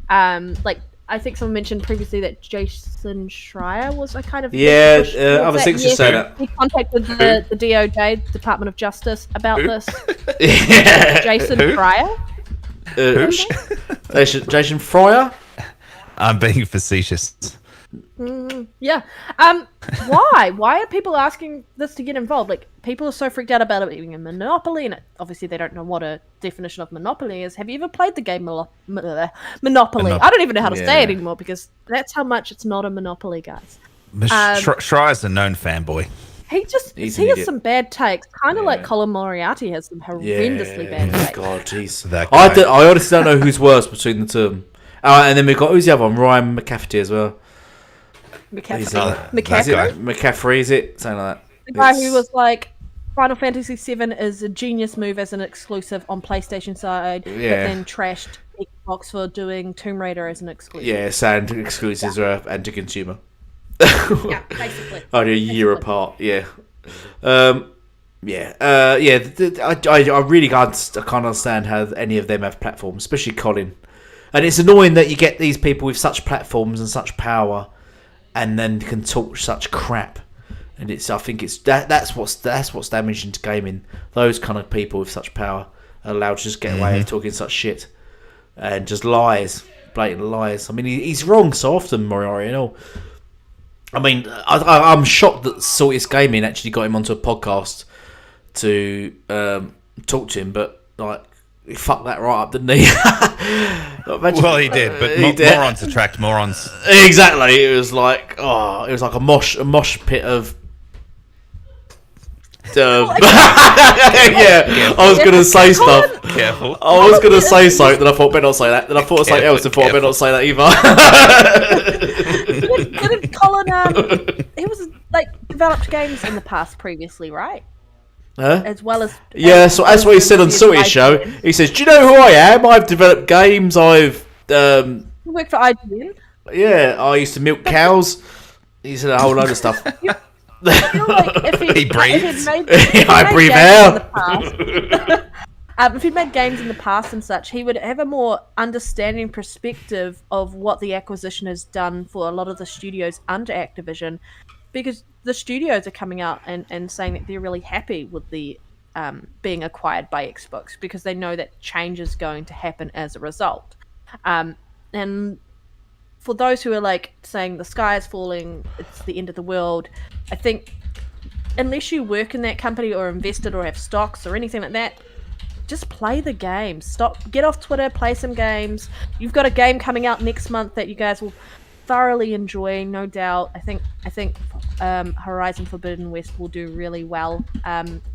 S2: Like I think someone mentioned previously that Jason Schreier was a kind of
S1: Yeah,
S2: push towards
S1: other
S2: that.
S1: things
S2: Yes,
S1: just say that.
S2: he contacted the DOJ, Department of Justice, about this.
S1: Yeah.
S2: Jason
S3: Who?
S2: Schreier.
S1: Jason Fryer.
S3: I'm being facetious.
S2: Yeah. Why? Why are people asking this to get involved? Like, people are so freaked out about it being a monopoly, and obviously they don't know what a definition of monopoly is. Have you ever played the game Monopoly? I don't even know how to say it
S1: Yeah.
S2: anymore because that's how much it's not a monopoly, guys.
S3: Schreier's a known fanboy.
S2: He
S1: He's an
S2: has
S1: idiot.
S2: some bad takes, kind of like
S1: Yeah.
S2: Colin Moriarty has some horrendously bad takes.
S1: God, jeez.
S3: That guy.
S1: I honestly don't know who's worse between the two of them. And then we've got who's the other one? Ryan McCafferty as well. He's,
S2: McCaffrey,
S1: McCaffrey, is it? Something like that.
S2: the guy who was like, Final Fantasy VII is a genius move as an exclusive on PlayStation side, but
S1: Yeah.
S2: then trashed Xbox for doing Tomb Raider as an exclusive.
S1: Yeah, sound exclusives are anti-consumer.
S2: Yeah, basically.
S1: Only a year apart. Yeah. I really can't understand how any of them have platforms, especially Colin. And it's annoying that you get these people with such platforms and such power, and then can talk such crap. And I think that's what's damaging to gaming. Those kind of people with such power are allowed to just get away with talking such shit and just lies, blatant lies. I mean, he's wrong so often, Moriarty and all. I mean, I'm shocked that Saltiest Gaming actually got him onto a podcast to talk to him, but like he fucked that right up, didn't he?
S3: Well, he did, but
S1: He did.
S3: morons attract morons.
S1: Exactly. It was like a mosh pit of Yeah, I was gonna say stuff.
S3: Careful.
S1: I was gonna say something, then I thought better not say that. Then I thought of something else, and thought I better not say that either.
S2: Didn't Colin? He was like developed games in the past previously, right?
S1: Huh?
S2: As well as
S1: So that's what he said on Sooty's show. He says, "Do you know who I am? I've developed games. I've
S2: You work for IGN.
S1: I used to milk cows." He said a whole load of stuff.
S2: I feel like if
S3: He breathes.
S1: I breathe out.
S2: If he'd made games in the past and such, he would have a more understanding perspective of what the acquisition has done for a lot of the studios under Activision, because the studios are coming out and saying that they're really happy with the being acquired by Xbox, because they know that change is going to happen as a result. And for those who are like saying the sky is falling, it's the end of the world, I think unless you work in that company or invested or have stocks or anything like that, just play the game. Get off Twitter, play some games. You've got a game coming out next month that you guys will thoroughly enjoy, no doubt. I think Horizon Forbidden West will do really well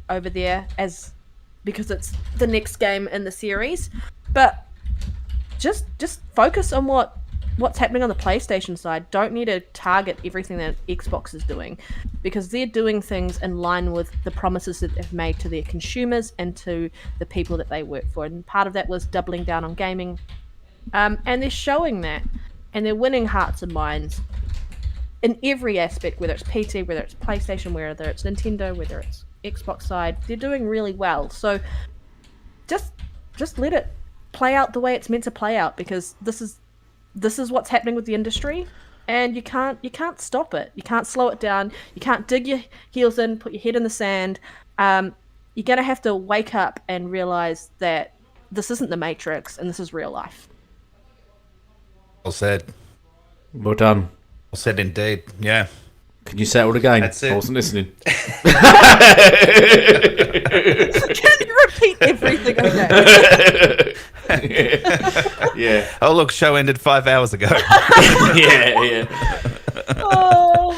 S2: over there, because it's the next game in the series. But just focus on what's happening on the PlayStation side. Don't need to target everything that Xbox is doing, because they're doing things in line with the promises that they've made to their consumers and to the people that they work for. And part of that was doubling down on gaming. And they're showing that. And they're winning hearts and minds in every aspect, whether it's PC, whether it's PlayStation, whether it's Nintendo, whether it's Xbox side. They're doing really well. So just let it play out the way it's meant to play out, because this is what's happening with the industry, and you can't stop it. You can't slow it down. You can't dig your heels in, put your head in the sand. You're gonna have to wake up and realize that this isn't the Matrix and this is real life.
S3: Well said.
S1: Well done.
S3: Well said indeed. Yeah.
S1: Can you say it all again?
S3: That's it.
S1: I wasn't listening.
S2: Can you repeat everything again?
S1: Yeah.
S3: Oh, look, show ended 5 hours ago.
S1: Yeah.
S2: Oh.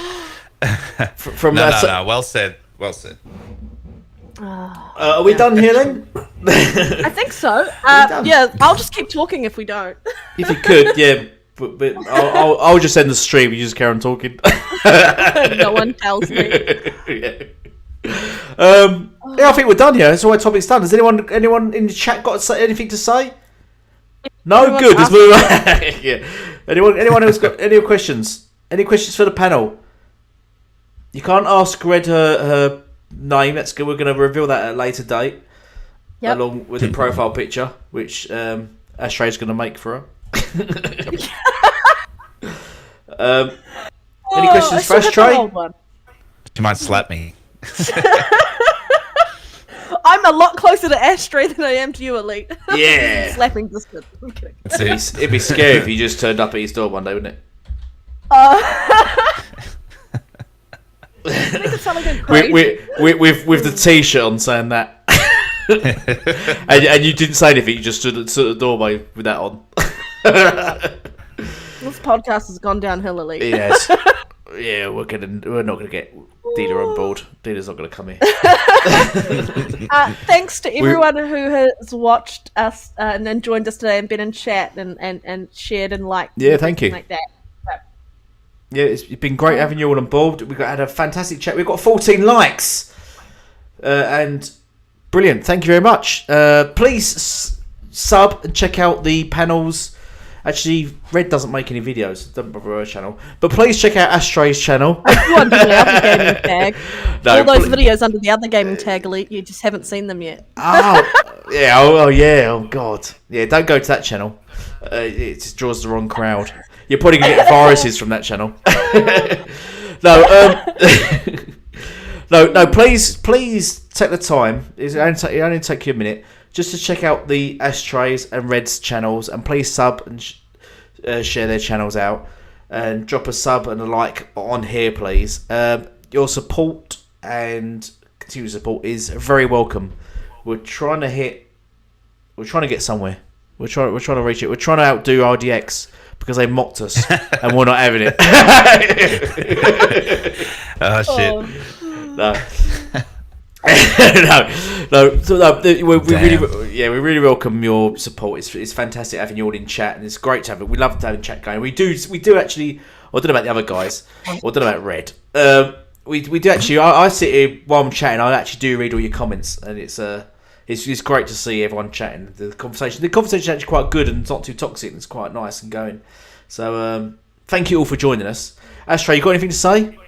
S1: From
S3: No,
S1: that.
S3: no. Well said. Well said.
S1: Are we done here then?
S2: I think so.
S1: done?
S2: Yeah, I'll just keep talking if we don't.
S1: If you could, yeah. But I'll just end the stream. You just carry on talking.
S2: No one tells me.
S1: Yeah. I think we're done here. That's all our topic's done. Has anyone in the chat got anything to say? No,
S2: Everyone's
S1: good. Let's move on. Yeah. Anyone else got any questions? Any questions for the panel? You can't ask Red her name. That's good. We're going to reveal that at a later date, along with the profile picture, which Ashray's going to make for her. Any questions for Ashtray?
S3: You might slap me.
S2: I'm a lot closer to Ashtray than I am to you, Elite.
S1: Yeah.
S2: Slapping distance. I'm kidding.
S1: It'd be scary if you just turned up at his door one day, wouldn't it?
S2: Make it sound like I'm crazy.
S1: With the T-shirt on saying that, and you didn't say anything. You just stood at the doorway with that on.
S2: This podcast has gone downhill, Elite.
S1: Yes. Yeah, we're not gonna get Dealer on board. Dealer's not gonna come here.
S2: Thanks to everyone who has watched us and joined us today and been in chat and shared and liked.
S1: Yeah, thank you.
S2: Like that.
S1: Yeah, it's been great having you all on board. Had a fantastic chat. We've got 14 likes, and brilliant. Thank you very much. Please sub and check out the panels. Actually, Red doesn't make any videos. Doesn't bother her channel. But please check out Astray's channel.
S2: Under the other gaming tag. All those videos under the other gaming tag, Elite. You just haven't seen them yet.
S1: Oh, yeah. Oh, yeah. Oh, God. Yeah, don't go to that channel. It just draws the wrong crowd. You're probably going to get viruses from that channel. No, please take the time. It only take you a minute just to check out the Ashtrays and Red's channels, and please sub and share their channels out, and drop a sub and a like on here, please. Your support and continued support is very welcome. We're trying to get somewhere. We're trying to reach it. We're trying to outdo RDX because they mocked us and we're not having it.
S3: Oh shit.
S1: No. we really welcome your support. It's fantastic having you all in chat, and it's great to have it. We love having chat going. We do actually. I don't know about the other guys. I don't know about Red. We do actually. I sit here while I'm chatting. I actually do read all your comments, and it's great to see everyone chatting. The conversation is actually quite good and it's not too toxic. And it's quite nice and going. So thank you all for joining us. Ashtray, you got anything to say?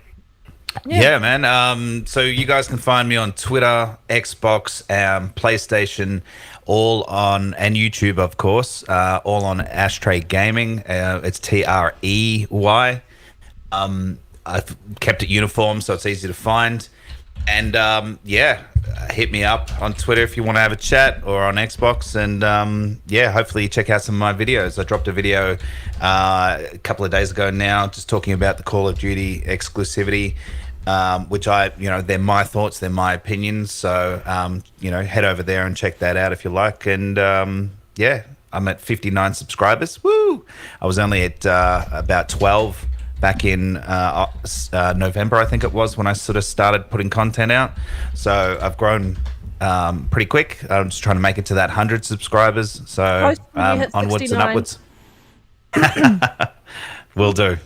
S3: Yeah, man. So you guys can find me on Twitter, Xbox, PlayStation, and YouTube, of course, all on Ashtray Gaming. It's Trey. I've kept it uniform, so it's easy to find. And hit me up on Twitter if you want to have a chat, or on Xbox. And hopefully check out some of my videos. I dropped a video a couple of days ago now, just talking about the Call of Duty exclusivity, which they're my thoughts, they're my opinions. So head over there and check that out if you like. And I'm at 59 subscribers. Woo! I was only at about 12 back in November, I think it was, when I sort of started putting content out. So I've grown pretty quick. I'm just trying to make it to that 100 subscribers. So onwards and upwards. Will do.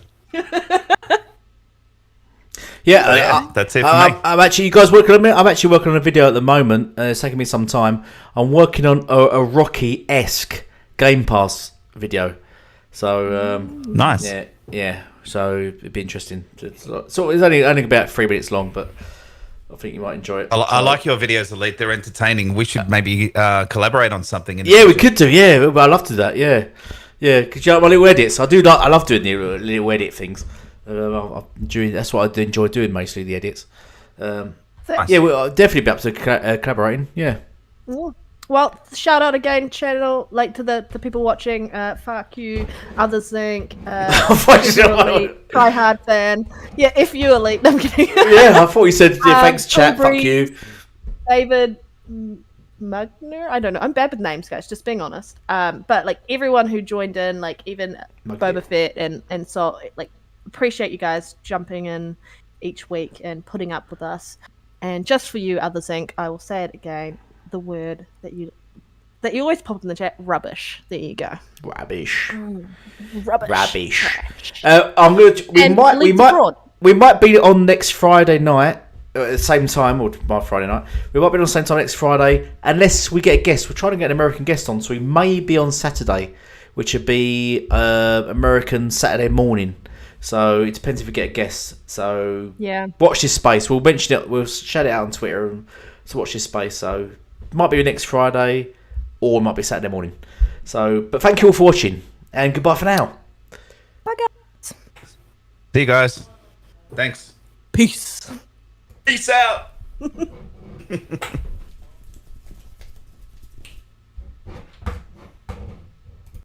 S3: That's it for me.
S1: I'm actually, you guys working on it? I'm actually working on a video at the moment. It's taking me some time. I'm working on a Rocky-esque Game Pass video. So
S3: nice.
S1: Yeah. So it'd be interesting. So it's only about 3 minutes long, but I think you might enjoy it.
S3: I like your videos, Elite. They're entertaining. We should maybe collaborate on something.
S1: We could do. Yeah, but I love to do that. Yeah. Because you know my little edits. I love doing the little edit things. That's what I enjoy doing, mostly the edits.
S3: Nice.
S1: Yeah, we'll definitely be up to collaborating. Yeah.
S2: Well, shout out again, channel, to the people watching. Fuck you, others think. If you're Elite, try hard fan. Yeah, if you Elite, I'm kidding.
S1: Yeah, I thought you said thanks, chat. Fuck you,
S2: David Mugner. I don't know. I'm bad with names, guys. Just being honest. But everyone who joined in, even Boba Fett and so appreciate you guys jumping in each week and putting up with us. And just for you, others think, I will say it again. The word that you always pop up in the chat, rubbish. There you go.
S1: Rubbish.
S2: Rubbish.
S1: We might be on next Friday night at the same time, or my Friday night. We might be on the same time next Friday, unless we get a guest. We're trying to get an American guest on, so we may be on Saturday, which would be American Saturday morning. So it depends if we get a guest. So watch this space. We'll mention it. We'll shout it out on Twitter. So watch this space. So might be next Friday, or it might be Saturday morning. So, but thank you all for watching, and goodbye for now.
S2: Bye, guys.
S3: See you guys. Thanks.
S2: Peace.
S3: Peace out.